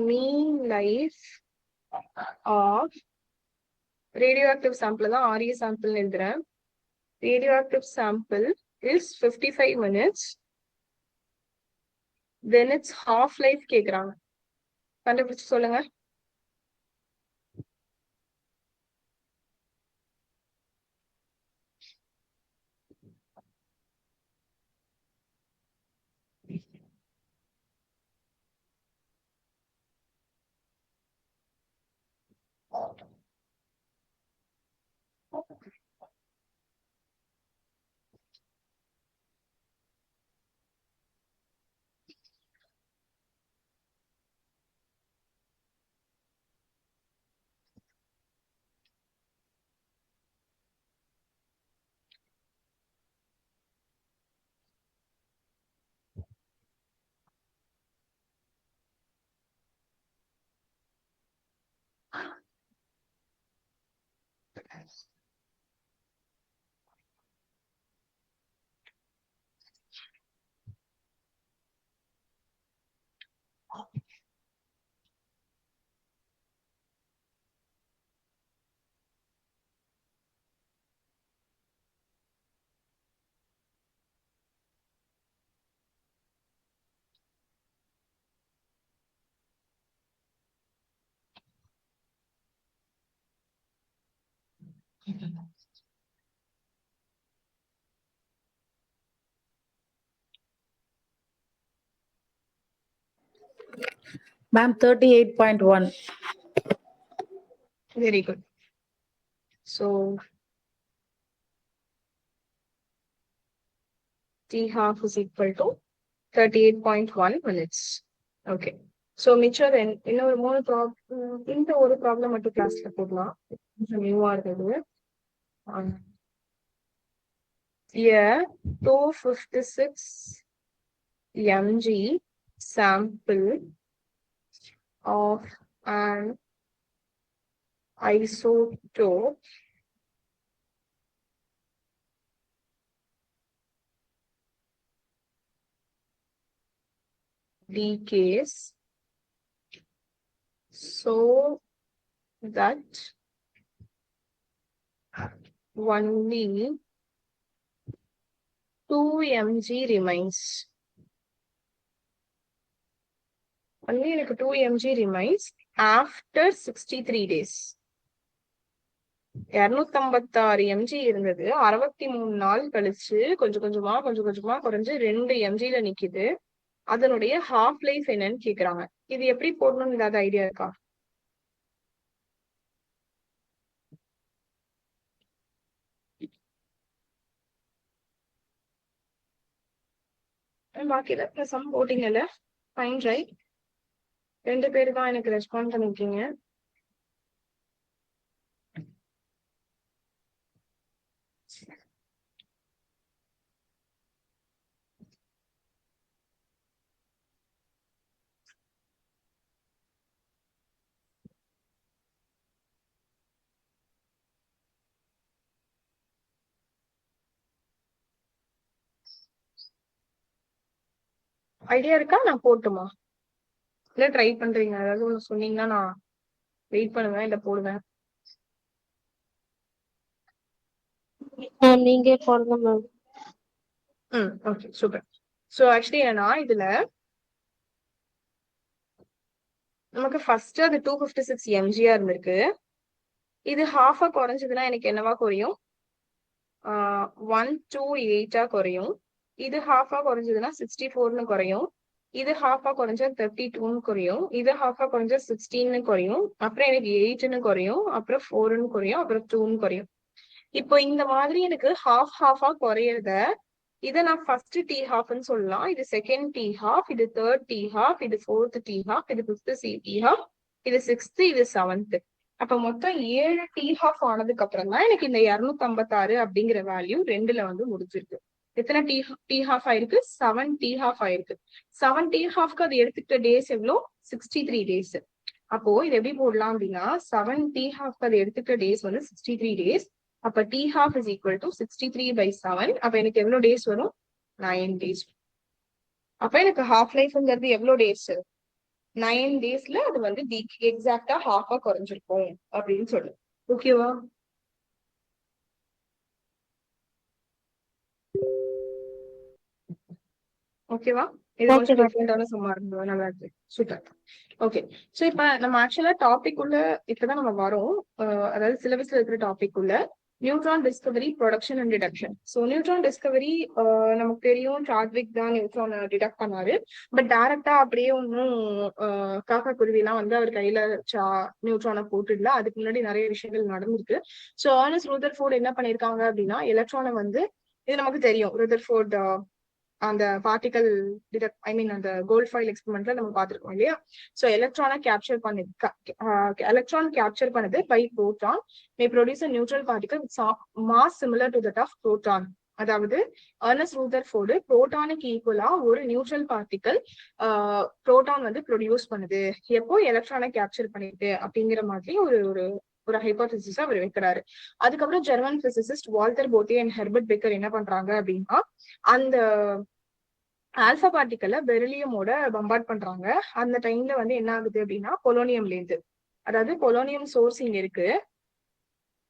mean life of radioactive sample தான் ஆர்ஏ சாம்பிள் எழுதுறேன். Radioactive sample is 55 minutes, then its half life கேக்குறாங்க. கண்டுபிடிச்சு சொல்லுங்க. Ma'am, 38.1. Very good. So T half is equal to 38.1 minutes. Okay. So மிச்சம் இன்னொரு 3 problem, இந்த ஒரு ப்ராப்ளம் மட்டும் கிளாஸ்ல போடலாம். கொஞ்சம் நியூவா இருக்குது. Yeah, 256 mg sample of an isotope decays so that only 2 mg remains. Only எனக்கு 2 mg remains after 63 days. 256 mg இருந்தது, 63 நாள் கழிச்சு கொஞ்சம் கொஞ்சமா குறைஞ்சு 2 mg ல நிக்குது. அதனுடைய ஹாஃப் லைஃப் என்னன்னு கேக்குறாங்க. இது எப்படி போடணும்னு ஏதாவது ஐடியா இருக்கா? பாக்கி சம் போட்டிங்கல்ல, ஃபைன் ரைட். 2 பேரு தான் எனக்கு ரெஸ்பாண்ட் பண்ணிருக்கீங்க. ஐடியா இருக்கா? நான் போட்டுமா? இல்ல ட்ரை பண்றீங்க? அதாவது ஒண்ணு சொன்னீங்கன்னா நான் வெயிட் பண்ணுவேன், இல்ல போடுவேன். நீங்க போடுங்க ma'am. Okay, super. So actually ஏன்னா இதுல நமக்கு ஃபர்ஸ்ட் அது 256 mg இருந்திருக்கு. இது ஹாஃபா குறைஞ்சதுன்னா எனக்கு என்னவா குறையும்? 128 குறையும். இது ஹாஃபா குறைஞ்சதுன்னா 64ன்னு குறையும். இது ஹாஃபா குறைஞ்சா 32ன்னு குறையும். இது ஹாஃபா குறைஞ்சா 16ன்னு குறையும். அப்புறம் எனக்கு 8ன்னு குறையும். அப்புறம் 4ன்னு குறையும். அப்புறம் 2ன்னு குறையும். இப்போ இந்த மாதிரி எனக்கு ஹாஃபா குறையறத இதை நான் ஃபர்ஸ்ட் டி ஹாஃப்னு சொல்லலாம், இது செகண்ட் டி ஹாஃப், இது தேர்ட் டி ஹாஃப், இது ஃபோர்த் டி ஹாஃப், இது ஃபிஃப்த் டி ஹாஃப், இது சிக்ஸ்த், இது செவன்த். அப்ப மொத்தம் 7 டி ஹாஃப் ஆனதுக்கு அப்புறம் தான் எனக்கு இந்த 256 அப்படிங்கிற வேல்யூ 2ல வந்து முடிஞ்சிருக்கு. எத்தனை டி ஹாஃப் ஆயிருக்கு? 7 டி ஹாஃப் ஆயிருக்கு. 7 டி ஹாஃப்க்கு அது எடுத்துக்கிட்ட டேஸ் எவ்வளோ? 63 டேஸ். அப்போ இது எப்படி போடலாம் அப்படின்னா 7 டி ஹாஃப்க்கு அது எடுத்துக்கிட்ட டேஸ் வந்து 63 டேஸ். அப்ப T half is equal to 63/7. அப்ப எனக்கு எவ்வளவு டேஸ் வரும்? 9 டேஸ். அப்ப எனக்கு ஹாஃப் லைஃப்ங்கிறது எவ்வளவு டேஸ்? 9 டேஸ்ல அது வந்து எக்ஸாக்டா ஹாஃபா குறைஞ்சிருக்கும் அப்படின்னு சொல்லு. ஓகேவா? ஓகேவா? இது கொஞ்சம் டிஃபரெண்டான சும்மா இருந்தது, நல்லா இருக்கு. சூப்பர். ஓகே, சோ இப்ப நம்ம ஆக்சுவலா டாபிக் உள்ள இப்பதான் நம்ம வரோம். அதாவது சிலபஸ்ல இருக்கிற டாபிக் உள்ள neutron discovery, production and detection. So neutron discovery நமக்கு தெரியும், சாட்விக் தான் நியூட்ரான் டிடக்ட் பண்ணாரு. பட் டைரக்டா அப்படியே ஒன்றும் காக்கா குருவிலாம் வந்து அவர் கையில நியூட்ரானை போட்டுடல. அதுக்கு முன்னாடி நிறைய விஷயங்கள் நடந்திருக்கு. ஸோ அர்னஸ்ட் ரூதர்ஃபோர்ட் என்ன பண்ணிருக்காங்க அப்படின்னா, எலக்ட்ரானை வந்து, இது நமக்கு தெரியும், ரூதர்ஃபோர்ட் அந்த பார்ட்டிகல் டிடெக்ட், ஐ மீன் அந்த கோல்ட் ஃபாயில் எக்ஸ்பெரிமெண்ட்ல நம்ம பார்த்திருக்கோம் இல்லையா? ஸோ எலக்ட்ரானை கேப்சர் பண்ணி எலக்ட்ரான் கேப்சர் பண்ணது by proton may produce a neutral particle with mass similar to that of proton. அதாவது அர்னஸ்ட் ரூதர்ஃபோர்டு புரோட்டானுக்கு ஈக்குவலா ஒரு நியூட்ரல் பார்ட்டிகல் புரோட்டான் வந்து ப்ரொடியூஸ் பண்ணுது எப்போ எலக்ட்ரானை கேப்சர் பண்ணிட்டு அப்படிங்கிற மாதிரி ஒரு ஒரு ஹைபோதசிஸ் அவர் வைக்கிறாரு. அதுக்கப்புறம் German physicist Walter Bothe and Herbert Becker என்ன பண்றாங்க அப்படின்னா, அந்த ஆல்பா பார்ட்டிக்கல்ல பெரிலியமோட பம்பார்ட் பண்றாங்க. அந்த டைம்ல வந்து என்ன ஆகுது அப்படின்னா, பொலோனியம்ல இருந்து, அதாவது பொலோனியம் சோர்ஸ் இங்க இருக்கு,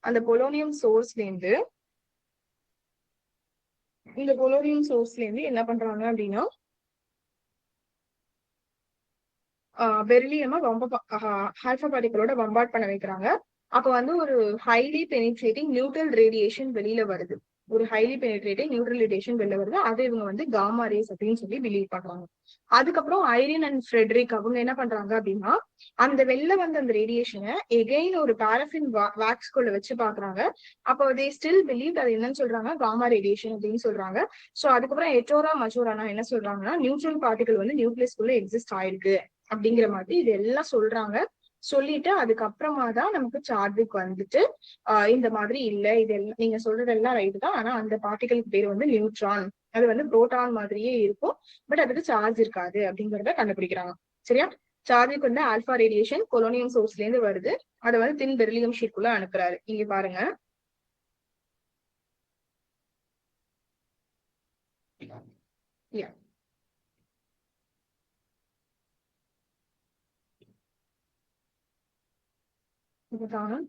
அந்த பொலோனியம் சோர்ஸ்ல இருந்து என்ன பண்றாங்க அப்படின்னா, பெரிலியமா ஆல்பா பார்ட்டிகளோட பம்பார்ட் பண்ண வைக்கிறாங்க. அப்ப வந்து ஒரு ஹைலி பெனிட்ரேட்டிங் நியூட்ரல் ரேடியேஷன் வெளியில வருது. ஒரு ஹைலி பெனிட்ரேட்டிங் நியூட்ரல் ரேடியேஷன் வெளில வருது. அதை இவங்க வந்து காமா ரேஸ் அப்படின்னு சொல்லி பிலீவ் பண்றாங்க. அதுக்கப்புறம் ஐரின் அண்ட் ஃப்ரெட்ரிக் அவங்க என்ன பண்றாங்க அப்படின்னா, அந்த வெளில வந்த அந்த ரேடியேஷனை எகெயின் ஒரு பாரஃபின் வேக்ஸ் குள்ள வச்சு பாக்குறாங்க. அப்போ தே ஸ்டில் பிலீவ் அது என்னன்னு சொல்றாங்க, காமா ரேடியேஷன் அப்படின்னு சொல்றாங்க. சோ அதுக்கப்புறம் எட்டோரா மஜோரானா என்ன சொல்றாங்கன்னா, நியூட்ரல் பார்ட்டிகல் வந்து நியூக்ளியஸ்குள்ள எக்ஸிஸ்ட் ஆயிருக்கு அப்படிங்கிற மாதிரி இது எல்லாம் சொல்றாங்க. சொல்லிட்டு அதுக்கப்புறமா தான் நமக்கு சாட்விக் வந்துட்டு இந்த மாதிரி இல்ல, இது எல்லாம் நீங்க சொல்றதெல்லாம் ரைட் தான், ஆனா அந்த பார்ட்டிகளுக்கு பேர் வந்து நியூட்ரான், அது வந்து புரோட்டான் மாதிரியே இருக்கும், பட் அதுக்கு சார்ஜ் இருக்காது அப்படிங்கறத கண்டுபிடிக்கிறாங்க. சரியா? சார்ஜுக்கு வந்து ஆல்பா ரேடியேஷன் பொலோனியம் சோர்ஸ்ல இருந்து வருது, அதை வந்து தின் பெரிலியம் ஷீட்குள்ள அனுப்புறாரு. இங்க பாருங்க, இதுதான்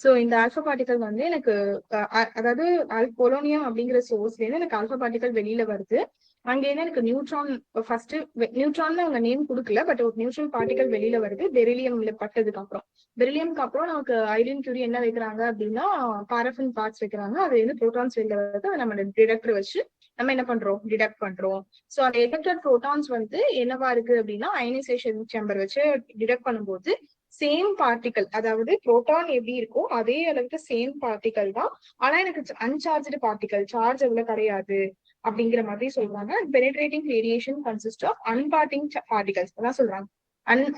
சோ இந்த ஆல்பா பார்ட்டிகல் வந்து எனக்கு அதாவது பொலோனியம் அப்படிங்கிற சோர்ஸ்ல இருந்து எனக்கு ஆல்பா பார்ட்டிகல் வெளியில வருது. அங்க இருந்து எனக்கு நியூட்ரான், ஃபர்ஸ்ட் நியூட்ரான் அவங்க நேம் கொடுக்கல, பட் ஒரு நியூட்ரல் பார்ட்டிகல் வெளியில வருது பெரிலியம்ல பட்டதுக்கு அப்புறம். பெரிலியம்க்கு அப்புறம் நமக்கு ஐரின் கியூரி என்ன வைக்கிறாங்க அப்படின்னா, பாரஃபின் பார்ட்ஸ் வைக்கிறாங்க. அது வந்து புரோட்டான்ஸ் வெளியில வருது, அதை நம்ம டிடெக்டர் வச்சு நம்ம என்ன பண்றோம், டிடெக்ட் பண்றோம். சோ அந்த எஜெக்டட் புரோட்டான்ஸ் வந்து என்னவா இருக்கு அப்படின்னா, அயனைசேஷன் சேம்பர் வச்சு டிடெக்ட் பண்ணும்போது சேம் பார்ட்டிகல், அதாவது புரோட்டான் எப்படி இருக்கோ அதே அளவுக்கு சேம் பார்ட்டிகல் தான், ஆனா எனக்கு அன்சார்ஜ்டு பார்ட்டிகல், சார்ஜ் எவ்வளவு கிடையாது அப்படிங்கிற மாதிரி சொல்றாங்க. பெனிட்ரேட்டிங் ரேடியேஷன் கன்சிஸ்ட் ஆஃப் அன்பார்ட்டிங் பார்ட்டிகல்ஸ் தான் சொல்றாங்க.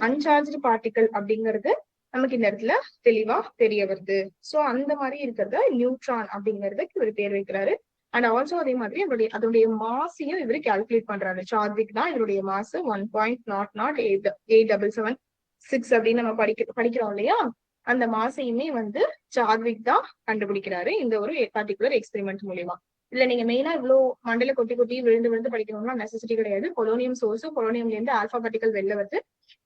அன்சார்ஜ்டு பார்ட்டிகல் அப்படிங்கிறது நமக்கு இந்த இடத்துல தெளிவா தெரிய வருது. சோ அந்த மாதிரி இருக்கிறத நியூட்ரான் அப்படிங்கறதுக்கு இவர் பேர் வைக்கிறாரு. அண்ட் ஆல்சோ அதே மாதிரி அதோடைய மாசையும் இவரு கால்குலேட் பண்றாரு. சார்விக் தான் இதனுடைய மாசு 1.008776 அப்படின்னு நம்ம படிக்கிறோம் இல்லையா, அந்த மாசையுமே வந்து சார்விக் தான் கண்டுபிடிக்கிறாரு இந்த ஒரு பர்டிகுலர் எக்ஸ்பெரிமெண்ட் மூலியமா. இல்ல நீங்க மெயினா இவ்வளவு மண்டல கொட்டி கொட்டி விழுந்து விழுந்து படிக்கணும்னா நெசசிட்டி கிடையாது. பொலோனியம் சோர்ஸ், பொலோனியம்ல இருந்து ஆல்பா பார்ட்டிகல் வெளில வருது.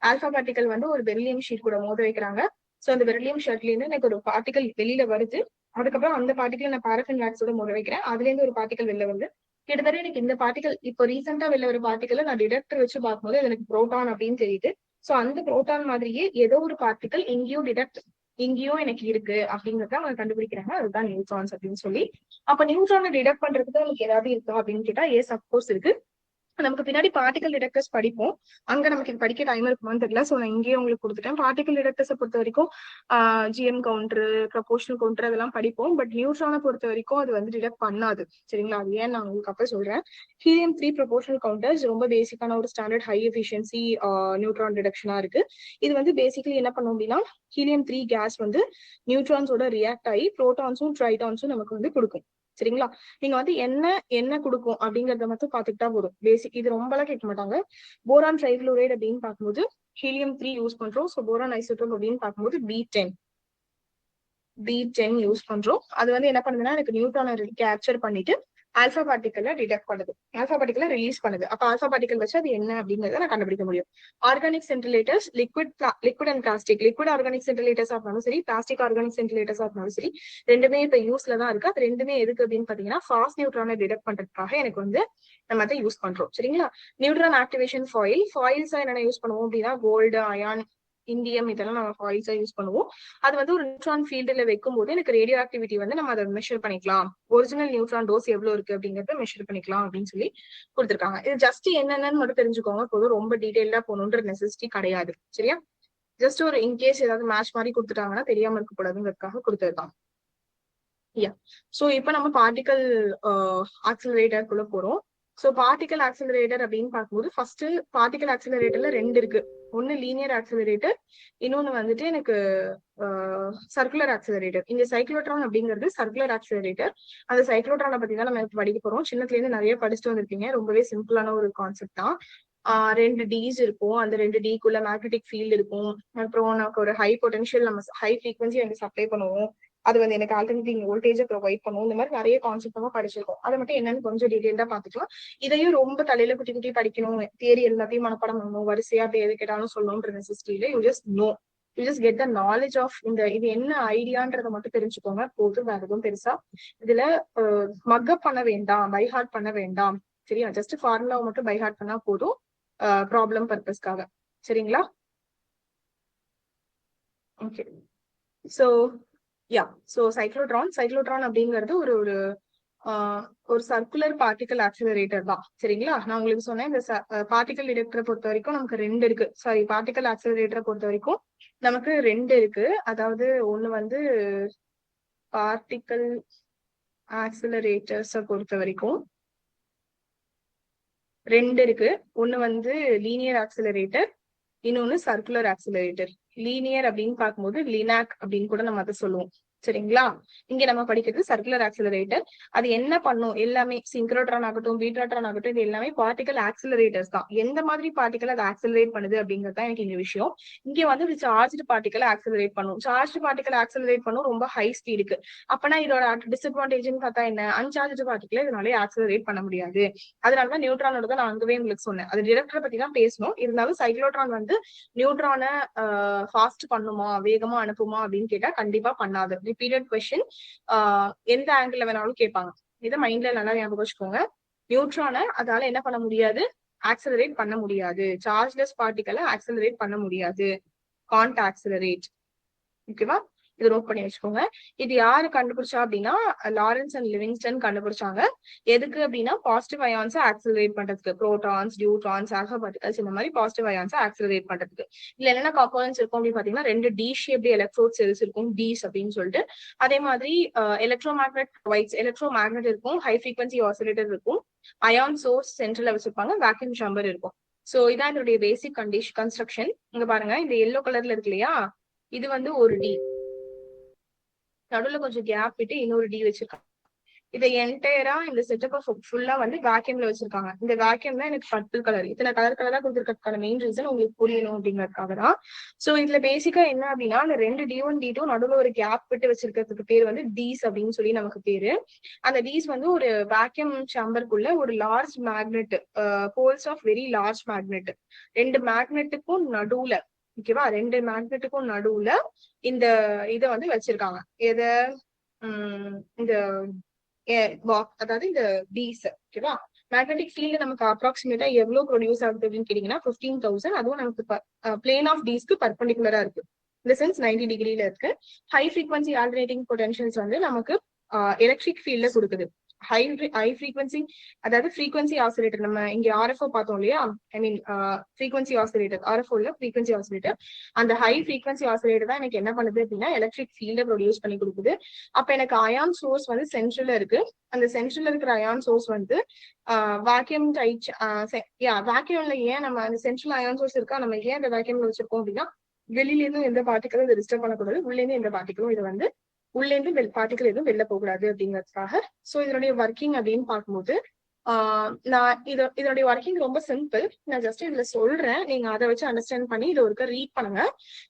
ஆல்பா பார்ட்டிகல் வந்து ஒரு பெரிலியம் ஷீட் கூட மோத வைக்கிறாங்க. சோ அந்த பெரிலியம் ஷீட்ல இருந்து எனக்கு ஒரு பார்ட்டிகல் வெளியில வருது. அதுக்கப்புறம் அந்த பார்ட்டிகல் நான் பாரஃபின் வேக்ஸோட மோத வைக்கிறேன். அதுல இருந்து ஒரு பார்ட்டிகல் வெளில வந்து கிட்டத்தட்ட எனக்கு இந்த பார்ட்டிகல் இப்போ ரீசெண்டா வெளில ஒரு பார்ட்டிகல் நான் டிடெக்டர் வச்சு பார்க்கும்போது எனக்கு புரோட்டான் அப்படின்னு தெரியுது. சோ அந்த புரோட்டான் மாதிரியே ஏதோ ஒரு பார்ட்டிகல் எங்கேயும் எனக்கு இருக்கு அப்படிங்கறத அவங்க கண்டுபிடிக்கிறாங்க. அதுதான் நியூட்ரான்ஸ் அப்படின்னு சொல்லி. அப்ப நியூட்ரானை டிடெக்ட் பண்றதுக்கு நமக்கு ஏதாவது இருக்கா அப்படின்னு கேட்டா, எஸ் அப்கோர்ஸ் இருக்கு. நமக்கு பின்னாடி பார்ட்டிகல் டிடெக்டர்ஸ் படிப்போம். அங்க நமக்கு இது படிக்க டைம் இருக்குமான்னு தெரியல. சோ நான் இங்கேயே உங்களுக்கு கொடுத்துட்டேன். பார்ட்டிகல் டிடெக்டர்ஸை பொறுத்த வரைக்கும் ஜிஎம் கவுண்டர், ப்ரொபோர்ஷனல் கவுண்டர் அதெல்லாம் படிப்போம். பட் நியூட்ரானை பொறுத்த வரைக்கும் அது வந்து டிடெக்ட் பண்ணாது. சரிங்களா? அது ஏன் நான் உங்களுக்கு அப்ப சொல்றேன். ஹீலியம்-3 ப்ரொபோர்ஷனல் கவுண்டர்ஸ் ரொம்ப பேசிக்கான ஒரு ஸ்டாண்டர்ட் ஹை எஃபிஷியன்சி நியூட்ரான் டிடெக்ஷனா இருக்கு. இது வந்து பேசிக்கலி என்ன பண்ணும் அப்படின்னா, ஹீலியம்-3 கேஸ் வந்து நியூட்ரான்ஸோட ரியாக்ட் ஆகி புரோட்டான்ஸும் ட்ரைடான்ஸும் நமக்கு வந்து கொடுக்கும். சரிங்களா? நீங்க வந்து என்ன கொடுக்கும் அப்படிங்கறத மட்டும் பாத்துக்கிட்டா போதும். பேசிக் இது ரொம்ப எல்லாம் கேட்க மாட்டாங்க. போரான் ட்ரைஃபுளோரைடு அப்படின்னு பார்க்கும்போது ஹீலியம்-3 யூஸ் பண்றோம். ஸோ போரான் ஐசோடோப் அப்படின்னு பார்க்கும்போது B10 யூஸ் பண்றோம். அது வந்து என்ன பண்ணுதுன்னா எனக்கு நியூட்ரானை கேப்சர் பண்ணிட்டு ஆல்பா பார்ட்டிகல்ல டிடெக்ட் பண்ணுது, ஆல்பா பார்ட்டிகல்ல ரிலீஸ் பண்ணுது. அப்ப ஆல்பா பார்ட்டிகல் வச்சு அது என்ன அப்படிங்கறத நான் கண்டுபிடிக்க முடியும். Organic scintillators, liquid and plastic, liquid organic scintillators ஆனாலும் சரி, பிளாஸ்டிக் ஆர்கானிக் சென்டிலேட்டர்ஸ் ஆனாலும் சரி, ரெண்டுமே இப்ப யூஸ்ல தான் இருக்கு. அது ரெண்டுமே எதுக்கு அப்படின்னு பாத்தீங்கன்னா ஃபாஸ்ட் நியூட்ரானை டிடெக்ட் பண்றதுக்காக எனக்கு வந்து நம்ம அதை யூஸ் பண்றோம். சரிங்களா? நியூட்ரான் ஆக்டிவேஷன் ஃபாயில்ஸா என்னென்ன யூஸ் பண்ணுவோம் அப்படின்னா கோல்டு, அயான், இண்டியம் இதெல்லாம் நம்ம ஃபாயில்ஸா யூஸ் பண்ணுவோம். அது வந்து ஒரு நியூட்ரான் ஃபீல்டுல வைக்கும் போது எனக்கு ரேடியோ ஆக்டிவிட்டி வந்து நம்ம அதை மெஷர் பண்ணிக்கலாம். ஒரிஜினல் நியூட்ரான் டோஸ் எவ்வளவு இருக்கு அப்படிங்கறத மெஷர் பண்ணிக்கலாம் அப்படின்னு சொல்லி கொடுத்துருக்காங்க. இது ஜஸ்ட் என்னென்னு மட்டும் தெரிஞ்சுக்கோங்க போதும். ரொம்ப டீடைலா போகணுன்ற நெசசிட்டி கிடையாது. சரியா? ஜஸ்ட் ஒரு இன்கேஸ் ஏதாவது மேட்ச் மாதிரி கொடுத்துட்டாங்கன்னா தெரியாம இருக்கக்கூடாதுங்கிறதுக்காக கொடுத்துருக்காங்க. சோ இப்ப நம்ம பார்ட்டிகல் ஆக்சிலரேட்டருக்குள்ள போறோம். சோ பார்ட்டிகல் ஆக்சிலரேட்டர் அப்படின்னு பார்க்கும்போது ஃபர்ஸ்ட் பார்ட்டிகல் ஆக்சிலரேட்டர்ல ரெண்டு இருக்கு. ஒன்னு லீனியர் ஆக்சிலரேட்டர், இன்னொன்னு வந்துட்டு எனக்கு சர்க்குலர் ஆக்சிலரேட்டர். இந்த சைக்ளோட்ரான் அப்படிங்கிறது சர்க்குலர் ஆக்சிலரேட்டர். அந்த சைக்ளோட்ரானை பத்தி தான் நம்ம படிக்க போறோம். சின்னத்துல இருந்து நிறைய படிச்சுட்டு வந்திருக்கீங்க. ரொம்பவே சிம்பிளான ஒரு கான்செப்ட் தான். ரெண்டு டீஸ் இருக்கும். அந்த ரெண்டு டீக்குள்ள மேக்னெட்டிக் ஃபீல்டு இருக்கும். அப்புறம் நமக்கு ஒரு ஹை பொட்டன்ஷியல், நம்ம ஹை ஃப்ரீக்வன்சி வந்து சப்ளை பண்ணுவோம். அது வந்து எனக்கு ஆல்டர்னேட்டிங் வோல்டேஜை ப்ரொவைட் பண்ணும். இந்த மாதிரி நிறைய கான்செப்ட் படிச்சிருக்கோம். அதை மட்டும் என்னன்னு கொஞ்சம் டீடைல்டா பாத்துக்கலாம். இதையும் ரொம்ப தலையில குட்டி குட்டி படிக்கணும், தியரி எல்லாத்தையும் மனப்பாடம் பண்ணணும், வரிசையா அப்படி எது கேட்டாலும் சொல்லணும்ன்ற நெசசிட்டியில you just get the knowledge of இது என்ன ஐடியான்றதை மட்டும் தெரிஞ்சுக்கோங்க போதும். வேற எதுவும் பெருசா இதுல மக்கப் பண்ண வேண்டாம், பைஹார்ட் பண்ண வேண்டாம். சரியா? ஜஸ்ட் ஃபார்முலாவை மட்டும் பைஹார்ட் பண்ணா போதும் ப்ராப்ளம் பர்பஸ்க்காக. சரிங்களா? ஓகே. சோ சைக்ளோட்ரான் அப்படிங்கிறது ஒரு சர்க்குலர் பார்ட்டிகல் ஆக்சிலரேட்டர் தான். சரிங்களா? நான் உங்களுக்கு சொன்னேன் இந்த பார்ட்டிகல் டிடெக்டரை பொறுத்த வரைக்கும் நமக்கு ரெண்டு இருக்கு. சாரி, பார்ட்டிகல் ஆக்சிலரேட்டரை பொறுத்த வரைக்கும் நமக்கு ரெண்டு இருக்கு. அதாவது ஒண்ணு வந்து பார்ட்டிகல் ஆக்சிலரேட்டர்ஸை பொறுத்த வரைக்கும் ரெண்டு இருக்கு. ஒண்ணு வந்து லீனியர் ஆக்சிலரேட்டர், இன்னொன்னு சர்க்குலர் ஆக்சிலரேட்டர். லீனியர் அப்படின்னு பார்க்கும்போது லினாக் அப்படின்னு கூட நம்ம அதை சொல்லுவோம். சரிங்களா? இங்க நம்ம படிக்கிறது சர்க்குலர் ஆக்சிலரேட்டர். அது என்ன பண்ணும்? எல்லாமே சிங்க்ரோட்ரான் ஆகட்டும், பீட்டாட்ரான் ஆகட்டும், இது எல்லாமே பார்ட்டிகல் ஆக்சிலரேட்டர்ஸ் தான். எந்த மாதிரி பார்ட்டிகல் அதை ஆக்சிலரேட் பண்ணுது அப்படிங்கிறது தான் எனக்கு இந்த விஷயம். இங்க வந்து சார்ஜ்டு பார்ட்டிகல் ஆக்சிலரேட் பண்ணும். சார்ஜ்டு பார்ட்டிகல் ஆக்சிலரேட் பண்ணும் ரொம்ப ஹை ஸ்பீடுக்கு. அப்பனா இதோட டிஸ்அட்வான்டேஜ்னு பார்த்தா என்ன? அன்சார்ஜ்டு பார்ட்டிகல் இதனாலே ஆக்சிலரேட் பண்ண முடியாது. அதனாலதான் நியூட்ரானோட தான் நான் அங்கவே உங்களுக்கு சொன்னேன். அது டிடெக்டரை பத்தி தான் பேசணும். இருந்தாலும் சைக்ளோட்ரான் வந்து நியூட்ரானை ஃபாஸ்ட் பண்ணுமா, வேகமா அனுப்புமா அப்படின்னு கேட்டா கண்டிப்பா பண்ணாது. ரிப்பீட்டட் கொஸ்டின், எந்த ஆங்கிள் வேணாலும் கேட்பாங்க. இதை மைண்ட்ல நல்லா ஞாபகம் வச்சுக்கோங்க. நியூட்ரானை அதால என்ன பண்ண முடியாது? ஆக்சிலரேட் பண்ண முடியாது. சார்ஜ்லெஸ் பார்ட்டிகலை ஆக்சிலரேட் பண்ண முடியாது. Can't accelerate. ஓகேவா? இது நோட் பண்ணி வச்சுக்கோங்க. இது யாரு கண்டுபிடிச்சா அப்படின்னா லாரன்ஸ் அண்ட் லிவிங்ஸ்டன் கண்டுபிடிச்சாங்க. எதுக்கு அப்படின்னா பாசிட்டிவ் அயான்ஸ் ஆக்சிலரேட் பண்றதுக்கு. புரோட்டான்ஸ், நியூட்ரான்ஸ், ஆல்பா பார்ட்டிகல்ஸ் இந்த மாதிரி பாசிட்டிவ் அயான்ஸ் ஆக்சிலரேட் பண்றதுக்கு. இதுல என்னென்ன காம்போனன்ட்ஸ் இருக்கும் அப்படின்னு பாத்தீங்கன்னா ரெண்டு டி ஷேப்டு எலக்ட்ரோட் செல்ஸ் இருக்கும், டீஸ் அப்படின்னு சொல்லிட்டு. அதே மாதிரி எலக்ட்ரோமேக்னெட் ப்ரொவைட்ஸ், எலக்ட்ரோமேக்னெட் இருக்கும், ஹை ஃப்ரீக்வன்சி ஆசிலேட்டர் இருக்கும், அயான் சோர்ஸ் சென்ட்ரல்ல வச்சிருப்பாங்க, வேக்யூம் சேம்பர் இருக்கும். சோ இதான் இதனுடைய பேசிக் கன்ஸ்ட்ரக்ஷன். இங்க பாருங்க, இந்த எல்லோ கலர்ல இருக்கு இல்லையா, இது வந்து ஒரு டி, நடுவுல கொஞ்சம் கேப் விட்டு இன்னொரு டி வச்சிருக்காங்க. இதை என்டையரா இந்த செட்டப் ஃபுல்லா வந்து வேக்யூம்ல வச்சிருக்காங்க. இந்த வேக்யூம் தான் எனக்கு பர்பிள் கலர். இத்தனை கலரா கொடுத்துருக்கிறதுக்கான மெயின் ரீசன் உங்களுக்கு புரியணும் அப்படிங்கறதுக்காக தான். சோ இதுல பேசிக்கா என்ன அப்படின்னா அந்த ரெண்டு D1 D2 நடுவுல ஒரு கேப் விட்டு வச்சிருக்கிறதுக்கு பேர் வந்து டீஸ் அப்படின்னு சொல்லி நமக்கு பேரு. அந்த டீஸ் வந்து ஒரு வேக்யூம் சேம்பருக்குள்ள ஒரு large magnet, poles of very large magnet, ரெண்டு மேக்னெட்டுக்கும் நடுவுல, ஓகேவா, ரெண்டு மேக்னெட்டுக்கும் நடுவுல இந்த இதை வந்து வச்சிருக்காங்க. எத இந்த அதாவது இந்த டீஸ். ஓகேவா? மேக்னெட்டிக் ஃபீல்டு நமக்கு அப்ராக்சிமேட்டா எவ்வளவு ப்ரொடியூஸ் ஆகுது அப்படின்னு கேட்டீங்கன்னா 15,000. அதுவும் நமக்கு பிளேன் ஆஃப் டீஸ்க்கு பர்பெண்டிகுலரா இருக்கு. இந்த சென்ஸ் 90 டிகிரில இருக்கு. ஹை ஃப்ரீக்வன்சி ஆல்டர்னேட்டிங் பொட்டன்ஷியல்ஸ் வந்து நமக்கு எலக்ட்ரிக் ஃபீல்ட கொடுக்குது. ஹை ஃப்ரீக்வன்சி, அதாவது ஃப்ரீக்வன்சி ஆசிலேட்டர். நம்ம இங்க ஆர்எஃப்ஓ பார்த்தோம் இல்லையா, ஐ மீன் ஃப்ரீக்வன்சி ஆசிலேட்டர், ஆர்எஃப்ஓ இல்ல ஃப்ரீக்வன்சி ஆசிலேட்டர். அந்த ஹை ஃப்ரீக்வன்சி ஆசிலேட்டர் தான் எனக்கு என்ன பண்ணுது அப்படின்னா எலக்ட்ரிக் ஃபீல்டை ப்ரொடியூஸ் பண்ணி கொடுக்குது. அப்ப எனக்கு அயான் சோர்ஸ் வந்து சென்ட்ரல்ல இருக்கு. அந்த சென்ட்ரல்ல இருக்கிற அயான் சோர்ஸ் வந்து வேக்யூம் டைட், வேக்யூம்ல ஏன் நம்ம அந்த சென்ட்ரல் அயான் சோர்ஸ் இருக்கா, நம்ம ஏன் அந்த வேக்யூம்ல வச்சிருக்கோம் அப்படின்னா வெளியில இருந்து எந்த பார்ட்டிகளும் இதை டிஸ்டர்ப் பண்ணக்கூடாது, உள்ள இருந்து எந்த பார்ட்டிகளும் இது வந்து உள்ள இருந்து பார்ட்டிகள் எதுவும் வெளில போகக்கூடாது அப்படிங்கிறதுக்காக. சோ இதனுடைய ஒர்க்கிங் அப்படின்னு பார்க்கும்போது நான் இதனுடைய ஒர்க்கிங் ரொம்ப சிம்பிள். நான் ஜஸ்ட் இதுல சொல்றேன், நீங்க அதை வச்சு அண்டர்ஸ்டாண்ட் பண்ணி இதை ஒருக்க ரீட் பண்ணுங்க.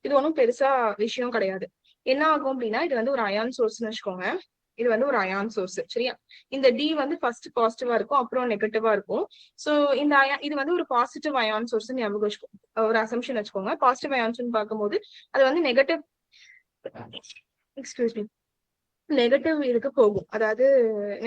இது ஒன்றும் பெருசா விஷயம் கிடையாது. என்ன ஆகும் அப்படின்னா இது வந்து ஒரு அயான் சோர்ஸ்னு வச்சுக்கோங்க. இது வந்து ஒரு அயான் சோர்ஸ், சரியா? இந்த டி வந்து ஃபர்ஸ்ட் பாசிட்டிவா இருக்கும், அப்புறம் நெகட்டிவா இருக்கும். சோ இந்த இது வந்து ஒரு பாசிட்டிவ் அயான் சோர்ஸ் ஞாபகம் வச்சுக்கோங்க. ஒரு அசம்ஷன் வச்சுக்கோங்க. பாசிட்டிவ் அயான்ஸ் பார்க்கும்போது அது வந்து நெகட்டிவ் இதுக்கு போகும். அதாவது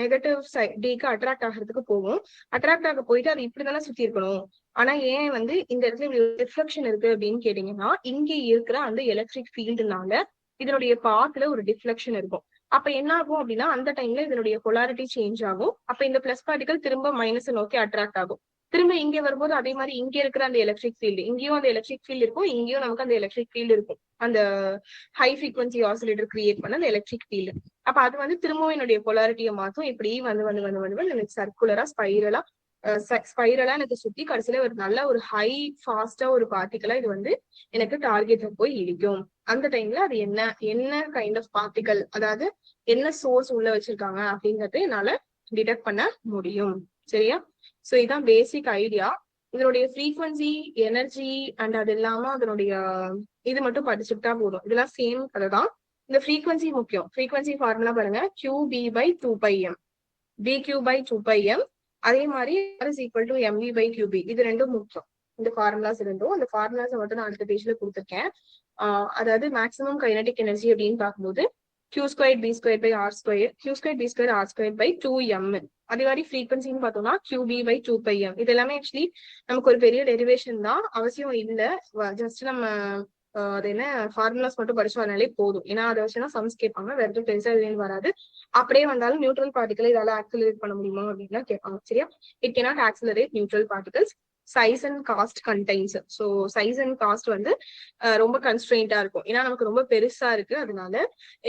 நெகட்டிவ் டிக்கு அட்ராக்ட் ஆகிறதுக்கு போகும். அட்ராக்ட் ஆக போயிட்டு அது இப்படிதானே சுத்தி இருக்கணும். ஆனா ஏன் வந்து இந்த இடத்துல டிஃப்ளெக்ஷன் இருக்கு அப்படின்னு கேட்டீங்கன்னா இங்க இருக்கிற அந்த எலக்ட்ரிக் ஃபீல்டுனால இதனுடைய பாத்துல ஒரு டிஃப்ளெக்ஷன் இருக்கும். அப்ப என்ன ஆகும் அப்படின்னா அந்த டைம்ல இதனுடைய பொலாரிட்டி சேஞ்ச் ஆகும். அப்ப இந்த பிளஸ் பார்ட்டிகல் திரும்ப மைனஸ் நோக்கி அட்ராக்ட் ஆகும். திரும்ப இங்க வரும்போது அதே மாதிரி இங்க இருக்கிற அந்த எலக்ட்ரிக் ஃபீல்டு, இங்கேயும் அந்த எலக்ட்ரிக் ஃபீல்டு இருக்கும், இங்கேயும் நமக்கு அந்த எலக்ட்ரிக் ஃபீல்டு இருக்கும். அந்த ஹை ஃப்ரீக்வன்சி ஆசிலேட்டர் கிரியேட் பண்ண அந்த எலக்ட்ரிக் ஃபீல்டு. அப்ப அது வந்து திரும்பவும் என்னுடைய பொலாரிட்டியை மாற்றும். இப்படி வந்து எனக்கு சர்க்குலரா ஸ்பைரலா எனக்கு சுத்தி கடைசியில ஒரு நல்ல ஒரு ஹை ஃபாஸ்டா ஒரு பார்ட்டிகளா இது வந்து எனக்கு டார்கெட்ல போய் இடிக்கும். அந்த டைம்ல அது என்ன கைண்ட் ஆஃப் பார்ட்டிகல், அதாவது என்ன சோர்ஸ் உள்ள வச்சிருக்காங்க அப்படிங்கறது என்னால டிடெக்ட் பண்ண முடியும். சரியா? சோ இதுதான் பேசிக் ஐடியா. இதனுடைய ஃப்ரீக்வன்சி, எனர்ஜி அண்ட் அது இல்லாம அதனுடைய இது மட்டும் படிச்சுட்டா போதும். இதெல்லாம் சேம் கதை தான். இந்த ஃப்ரீக்வன்சி முக்கியம். ஃப்ரீக்வன்சி ஃபார்முலா பாருங்க, QB/2πm, BQ/2πm. அதே மாதிரி R is equal to MV/QB. இது ரெண்டும் முக்கியம். இந்த ஃபார்முலாஸ் ரெண்டும், அந்த ஃபார்முலாஸ் மட்டும் நான் அடுத்த பேஜ்ல கொடுத்துருக்கேன். அதாவது மேக்ஸிமம் கைனடிக் எனர்ஜி அப்படின்னு பார்க்கும்போது Q²B²/R², Q²B²R²/2m. அதே மாதிரி ஃப்ரீக்வன்சின்னு பார்த்தோம்னா QB/2πm. இது எல்லாமே ஆக்சுவலி நமக்கு ஒரு பெரிய டெரிவேஷன் தான், அவசியம் இல்லை. ஜஸ்ட் நம்ம அது என்ன ஃபார்முலாஸ் மட்டும் படிச்சு வரனாலே போதும். ஏன்னா அதை வச்சுன்னா சம்ஸ் கேட்பாங்க, வேற எதுவும் பெருசா எதுவும் வராது. அப்படியே வந்தாலும் நியூட்ரல் பார்ட்டிகல் இதால ஆக்சிலரேட் பண்ண முடியுமா அப்படின்னா கேட்பாங்க. சரியா? It cannot accelerate neutral particles. Size and cost contains. So size and cost வந்து ரொம்ப கன்ஸ்ட்ரெயின்டா இருக்கும். ஏன்னா நமக்கு ரொம்ப பெருசா இருக்கு. அதனால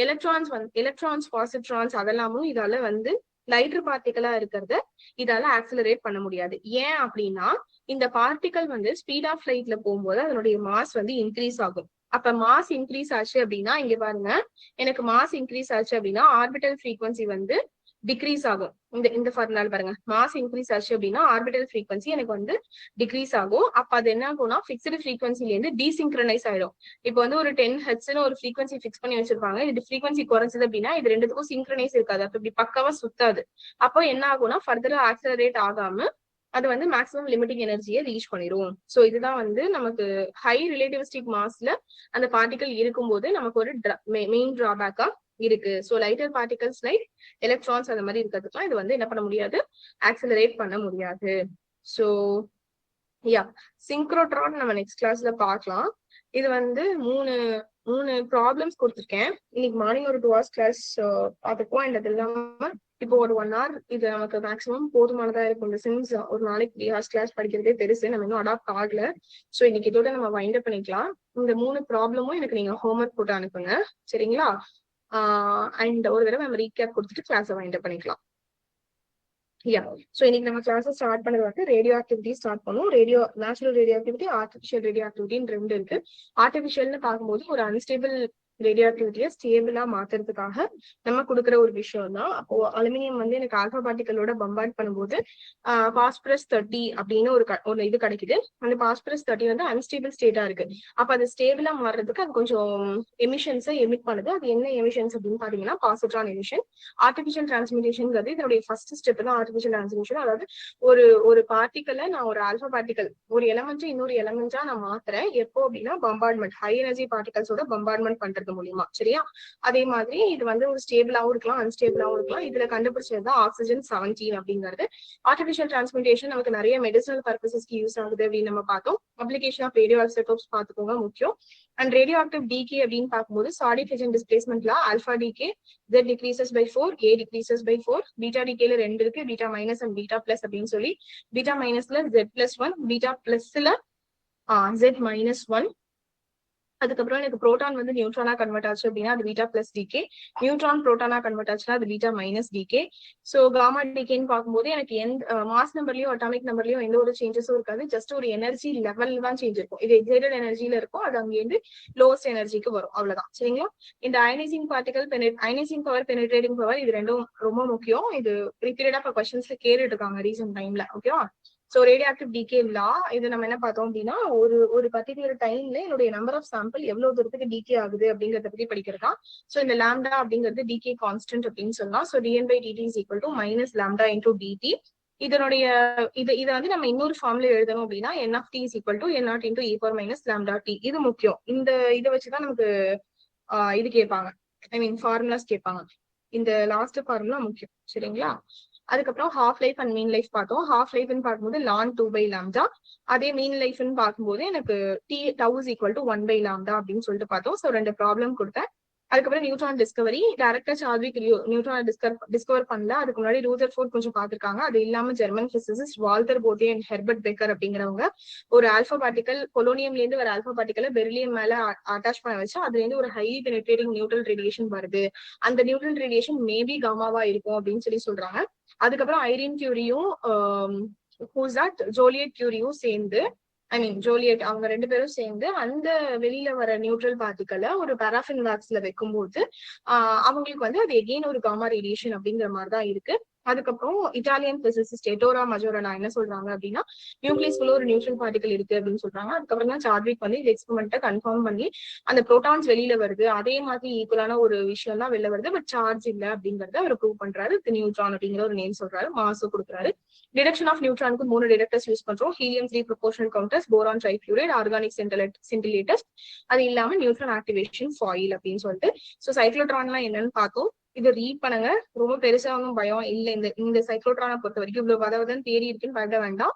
எலக்ட்ரான்ஸ் பாசிட்ரான்ஸ் அதெல்லாமும் இதால வந்து லைட்டர் பார்ட்டிகளா இருக்கிறத இதால ஆக்சிலரேட் பண்ண முடியாது. ஏன் அப்படின்னா இந்த பார்ட்டிகல் வந்து ஸ்பீட் ஆஃப் லைட்ல போகும்போது அதனுடைய மாஸ் வந்து இன்க்ரீஸ் ஆகும். அப்ப மாஸ் இன்க்ரீஸ் ஆச்சு அப்படின்னா இங்க பாருங்க, எனக்கு மாஸ் இன்க்ரீஸ் ஆச்சு அப்படின்னா ஆர்பிட்டல் ஃப்ரீக்வன்சி வந்து டிக்ரீஸ் ஆகும். இந்த ஃபார்முலால பாருங்க, மாஸ் இன்க்ரீஸ் ஆச்சு அப்படின்னா ஆர்பிட்டல் ஃப்ரீக்வன்சி எனக்கு வந்து டிக்ரீஸ் ஆகும். அப்ப அது என்ன ஆகும்னா பிக்ஸ்டு ஃப்ரீக்வன்சில இருந்து டீசிங்க்ரனைஸ் ஆயிடும். இப்போ வந்து ஒரு 10 ஹெர்ட்ஸ்னு ஒரு ஃப்ரீக்வன்சி ஃபிக்ஸ் பண்ணி வச்சிருப்பாங்க. இது ஃப்ரீக்வன்சி குறைஞ்சது அப்படின்னா இது ரெண்டுத்துக்கும் சிங்க்ரனைஸ் இருக்காது. அப்ப இப்படி பக்காவா சுத்தாது. அப்போ என்ன ஆகும்னா ஃபர்தரா ஆக்சலரேட் ஆகாம அது வந்து மேக்ஸிமம் லிமிட்டிங் எனர்ஜியை ரீச் பண்ணிடும். ஸோ இதுதான் வந்து நமக்கு ஹை ரிலேட்டிவிஸ்டிக் மாஸ்ல அந்த பார்ட்டிகல் இருக்கும்போது நமக்கு ஒரு மெயின் டிராபேக்கா இருக்கு. So lighter particles like electrons அந்த மாதிரி இருக்கிறதுக்குலாம் இது வந்து என்ன பண்ண முடியாது, ஆக்சிலரேட் பண்ண முடியாது. ஸோ சிங்க்ரோட்ரான் நம்ம நெக்ஸ்ட் கிளாஸ்ல பார்க்கலாம். இது வந்து மூணு ப்ராப்ளம்ஸ் கொடுத்துருக்கேன். இன்னைக்கு மார்னிங் ஒரு 2 hours கிளாஸ் பார்த்துப்போம். அண்ட் அது இல்லாம இப்போ ஒரு 1 hour இது நமக்கு மேக்ஸிமம் போதுமானதா இருக்கும். இந்த சின்ஸ் ஒரு நாளைக்கு 3 hours கிளாஸ் படிக்கிறதே பெருசு, நம்ம இன்னும் அடாப்ட் ஆகல. ஸோ இன்னைக்கு இதோட நம்ம வைண்ட் அப் பண்ணிக்கலாம். இந்த 3 ப்ராப்ளமும் எனக்கு நீங்க ஹோம்ஒர்க் போட்டு அனுப்புங்க, சரிங்களா? அண்ட் ஒரு தடவை நம்ம ரீகேப் கொடுத்துட்டு கிளாஸை வைண்ட் அப் பண்ணிக்கலாம். ஸோ இன்னைக்கு நம்ம கிளாஸ் ஸ்டார்ட் பண்ணது வந்து ரேடியோ ஆக்டிவிட்டி ஸ்டார்ட் பண்ணுவோம். Natural radioactivity, artificial radio ஆக்டிவிட்டின்னு 2 இருக்கு. ஆர்டிஃபிஷியல்னு பார்க்கும்போது ஒரு அன்ஸ்டேபிள் ரேடியோ ஆக்டிவிட்டியை ஸ்டேபிளா மாத்துறதுக்காக நம்ம கொடுக்குற ஒரு விஷயம் தான். அப்போ அலுமினியம் வந்து எனக்கு ஆல்பா பார்ட்டிகளோட பம்பார்ட் பண்ணும்போது பாஸ்பரஸ் 30 அப்படின்னு ஒரு இது கிடைக்குது. அந்த பாஸ்பரஸ் 30 வந்து அன்ஸ்டேபிள் ஸ்டேட்டா இருக்கு. அப்ப அது ஸ்டேபிளா மாறுறதுக்கு அது கொஞ்சம் எமிஷன்ஸை எமிட் பண்ணுது. அது என்ன எமிஷன்ஸ் அப்படின்னு பாத்தீங்கன்னா பாசிட்ரான் எமிஷன். ஆர்டிஃபிஷியல் டிரான்ஸ்மிட்டேஷன்ங்கிறது இதனுடைய ஃபர்ஸ்ட் ஸ்டெப் தான். ஆர்டிஃபிஷியல் டிரான்ஸ்மிஷன் அதாவது ஒரு பார்ட்டிகலை நான் ஒரு ஆல்பா பார்ட்டிகல் ஒரு எலமெண்ட் இன்னொரு எலமெண்டா நான் மாத்துறேன். எப்போ அப்படின்னா பம்பார்ட்மெண்ட், ஹை எனர்ஜி பார்ட்டிகல்ஸோட பம்பார்ட்மெண்ட் பண்றது கண்டுபிடிக்கிறது மூலியமா. சரியா? அதே மாதிரி இது வந்து ஒரு ஸ்டேபிளாவும் இருக்கலாம், அன்ஸ்டேபிளாவும் இருக்கலாம். இதுல கண்டுபிடிச்சதுதான் ஆக்சிஜன் 17 அப்படிங்கிறது. ஆர்டிபிஷியல் டிரான்ஸ்மிட்டேஷன் நமக்கு நிறைய மெடிசனல் பர்பசஸ்க்கு யூஸ் ஆகுது அப்படின்னு நம்ம பார்த்தோம். அப்ளிகேஷன் ஆஃப் ரேடியோ ஐசோடோப்ஸ் பார்த்துக்கோங்க முக்கியம். அண்ட் ரேடியோ ஆக்டிவ் டிகே அப்படின்னு பார்க்கும்போது சாலிட் ஃபிஷன் டிஸ்பிளேஸ்மெண்ட்ல alpha decay Z decreases by 4, A decreases by 4, beta டிகேல 2 இருக்கு, beta minus and beta plus அப்படின்னு சொல்லி. பீட்டா மைனஸ்ல Z+1, பீட்டா பிளஸ்ல Z-1. அதுக்கப்புறம் எனக்கு புரோட்டான் வந்து நியூட்ரானா கன்வெர்ட் ஆச்சு அப்படின்னா அது பீட்டா பிளஸ் டிகே. நியூட்ரான் புரோட்டானா கன்வெர்ட் ஆச்சுன்னா அது beta minus decay. So gamma டிகேன்னு பார்க்கும்போது எனக்கு எந்த மாஸ் நம்பர்லயும் அட்டாமிக் நம்பர்லயும் எந்த ஒரு சேஞ்சஸும் இருக்காது. ஜஸ்ட் ஒரு எனர்ஜி லெவல் தான் சேஞ்ச் இருக்கும். இது எக்ஸைட்டட் எனர்ஜில இருக்கும், அது அங்கேருந்து லோவஸ்ட் எனர்ஜிக்கு வரும், அவ்வளவுதான். சரிங்களா? இந்த ionising particle ionising power, penetrating power, இது ரெண்டும் ரொம்ப முக்கியம். இது ரிப்பீட்டடா இப்போ கொஸ்டின்ஸ்ல கேட்டுட்டு இருக்காங்க ரீசன்ட் டைம்ல. ஓகேவா? ஸோ ரேடியோ ஆக்டிவ் டிகே லா இது நம்ம என்ன பார்த்தோம் அப்படின்னா ஒரு பர்டிகுலர் டைம்ல என்னுடைய நம்பர் ஆஃப் சாம்பிள் எவ்வளவு தூரத்துக்கு டிகே ஆகுது அப்படிங்கறத பத்தி படிக்கிறதா. ஸோ இந்த லாம்டா அப்படிங்கிறது டிகே கான்ஸ்டன்ட் அப்படின்னு சொல்லலாம். So dN/dt is equal to minus lambda into dt. இதனுடைய இதை வந்து நம்ம இன்னொரு ஃபார்ம்ல எழுதணும் அப்படின்னா n of t is equal to n0 into e power minus lambda t. இது முக்கியம். இதை வச்சுதான் நமக்கு இது கேட்பாங்க, ஐ மீன் ஃபார்முலாஸ் கேட்பாங்க. இந்த லாஸ்ட் ஃபார்முலா முக்கியம். சரிங்களா? அதுக்கப்புறம் half life and mean life பார்த்தோம். ஹாஃப் லைஃப்னு பார்க்கும்போது ln 2/λ. அதே மீன் லைஃப்னு பார்க்கும்போது எனக்கு tau is equal to 1/λ அப்படின்னு சொல்லிட்டு பார்த்தோம். ஸோ 2 ப்ராப்ளம் கொடுத்தேன். அதுக்கப்புறம் நியூட்ரான் டிஸ்கவரி. டைரக்டா சார்விக் நியூட்ரான் டிஸ்கவர் பண்ணல, அதுக்கு முன்னாடி ரூதர்ஃபோர்ட் கொஞ்சம் பார்த்திருக்காங்க. அது இல்லாம German physicist Walter Bothe and Herbert Becker அப்படிங்கிறவங்க ஒரு ஆல்பா பார்ட்டிகல் பொலோனியம்ல இருந்து வர ஆல்பா பார்ட்டிகலை பெரிலியம் மேல அட்டாச் பண்ண வச்சு அதுல இருந்து ஒரு ஹைலி பெனிட்ரேட்டிங் நியூட்ரல் ரேடியேஷன் வருது. அந்த நியூட்ரல் ரேடியேஷன் மேபி காமாவா இருக்கும் அப்படின்னு சொல்றாங்க. அதுக்கப்புறம் ஐரின் கியூரியும் ஜோலியட் கியூரியும் சேர்ந்து, ஐ மீன் ஜோலியட், அவங்க 2 பேரும் சேர்ந்து அந்த வெளியில வர நியூட்ரல் பார்ட்டிகலை ஒரு பாராஃபின் வேக்ஸ்ல வைக்கும்போது அவங்களுக்கு வந்து அது எகெயின் ஒரு காமா ரேடியேஷன் அப்படிங்கிற மாதிரிதான் இருக்கு. அதுக்கப்புறம் இட்டாலியன் பிசிசிஸ்ட் எட்டோரா மஜோரனா என்ன சொல்றாங்க அப்படின்னா நியூக்ளியஸ்குள்ள ஒரு நியூட்ரல் பார்ட்டிகல் இருக்கு அப்படின்னு சொல்றாங்க. அதுக்கப்புறம் தான் சார்விக் வந்து இந்த எக்ஸ்பெரிமெண்ட்டை கன்ஃபார்ம் பண்ணி அந்த புரோட்டான்ஸ் வெளியில வருது, அதே மாதிரி ஈக்குவலான ஒரு விஷயம் தான் வெளில வருது, பட் சார்ஜ் இல்லை அப்படிங்கறத அவர் ப்ரூவ் பண்றாரு. நியூட்ரான் அப்படிங்கிற ஒரு நேம் சொல்றாரு, மாசு கொடுக்குறாரு. டிடக்ஷன் ஆஃப் நியூட்ரானுக்கு 3 டிடெக்டர்ஸ் யூஸ் பண்றோம். Helium 3 proportional counters, boron trifluoride, organic scintillators. அது இல்லாம நியூட்ரான் ஆக்டிவேஷன் ஃபாயில் அப்படின்னு சொல்லிட்டு. ஸோ சைக்ளோட்ரான்லாம் என்னன்னு பார்த்தோம். இதை ரீட் பண்ணுங்க, ரொம்ப பெருசா ஒன்றும் பயம் இல்லை. இந்த சைக்ளோட்ரானை பொறுத்த வரைக்கும் இவ்வளவு பதவதன் தேடி இருக்குன்னு பயப்பட வேண்டாம்.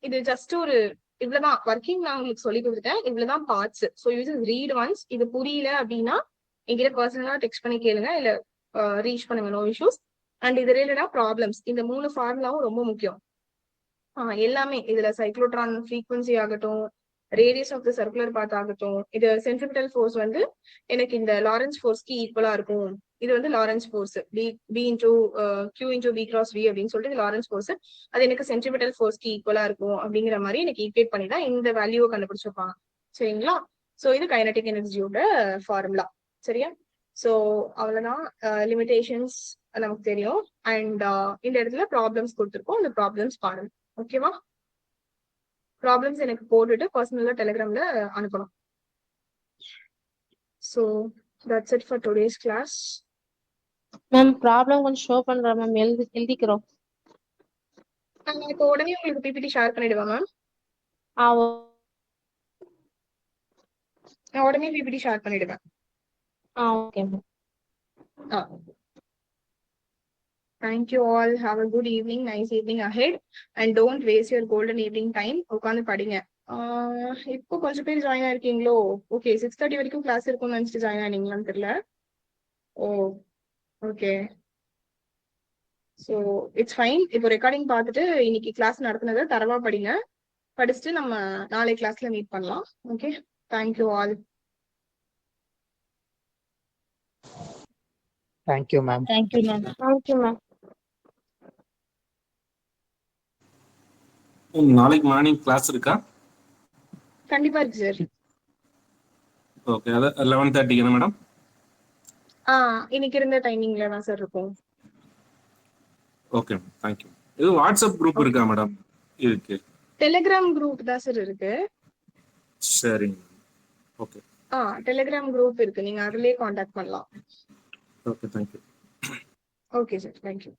இது ஜஸ்ட் ஒரு இவ்வளவுதான் ஒர்க்கிங் நான் உங்களுக்கு சொல்லி கொடுத்துட்டேன். இவ்வளவுதான் parts. So you just read once. இது புரியல அப்படின்னா எங்கிட்ட பர்சனலா டெக்ஸ்ட் பண்ணி கேளுங்க, இல்ல ரீச் பண்ணுங்க, நோ இஷ்யூஸ். அண்ட் இது ரிலேட்டடா ப்ராப்ளம்ஸ், இந்த 3 ஃபார்முலாவும் ரொம்ப முக்கியம். எல்லாமே இதுல சைக்ளோட்ரான் ஃப்ரீக்வன்சி ஆகட்டும், radius of the circular path ஆகட்டும், இது சென்ட்ரிபிட்டல் ஃபோர்ஸ் வந்து எனக்கு இந்த லாரன்ஸ் ஃபோர்ஸ்க்கு ஈக்குவலா இருக்கும். இது வந்து Lorentz force B into Q into B cross V அப்படின்னு சொல்லிட்டு லாரன்ஸ் ஃபோர்ஸ் அது எனக்கு சென்ட்ரிபிட்டல் ஃபோர்ஸ்க்கு ஈக்குவலா இருக்கும் அப்படிங்கிற மாதிரி எனக்கு ஈக்குவேட் பண்ணி தான் இந்த வேல்யூவை கண்டுபிடிச்சிருப்பாங்க. சரிங்களா? ஸோ இது கைனடிக் எனர்ஜியோட ஃபார்முலா. சரியா? ஸோ அவ்வளவுதான். லிமிடேஷன்ஸ் நமக்கு தெரியும். அண்ட் இந்த இடத்துல ப்ராப்ளம்ஸ் கொடுத்துருக்கோம், அந்த ப்ராப்ளம்ஸ் பாருங்க. ஓகேவா? ப்ராப்ளம்ஸ் எனக்கு போட்டுட்டு பர்சனலா டெலிகிராம்ல அனுப்பணும். So that's it for today's class. Ma'am problem கொஞ்சம் ஷோ பண்றேன் மேம், எழுதிக்கிறோம். நான் இப்போ உடனே உங்களுக்கு பிபிடி ஷேர் பண்ணிடுவேன் மேம். நான் உடனே பிபிடி ஷேர் பண்ணிடுவேன். Okay ma'am. Thank you all. Have a good evening, nice evening ahead, and don't waste your golden evening time. உட்காந்து படிங்க. இப்போ கொஞ்சம் பேர் ஜாயின் ஆயிருக்கீங்களோ? ஓகே, 6:30 வரைக்கும் கிளாஸ் இருக்கும்னு நினைச்சிட்டு ஜாயின் ஆனீங்களான்னு தெரியல. ஓ ஓகே, ஸோ இட்ஸ் ஃபைன். இப்போ ரெக்கார்டிங் பார்த்துட்டு இன்னைக்கு கிளாஸ் நடத்துனதை தரவா படிங்க. படிச்சுட்டு நம்ம நாளை கிளாஸ்ல மீட் பண்ணலாம். Okay, thank you all. Thank you ma'am. Thank you ma'am. Thank you ma'am. நாளைக்கு மார்னிங் கிளாஸ் இருக்கா? கண்டிப்பா இருக்கு சார். ஓகே, அது 11:30 மேடம். இன்னைக்கு இருந்த டைமிங்ல தான் சார் இருக்கும். Okay, thank you. இது வாட்ஸ்அப் குரூப் இருக்கா மேடம்? இருக்கு. டெலிகிராம் குரூப் தான் சார் இருக்கு. சரிங்க. ஓகே. டெலிகிராம் குரூப் இருக்கு, நீங்க அதுலயே காண்டாக்ட் பண்ணலாம். Okay, thank you. Okay sir, thank you.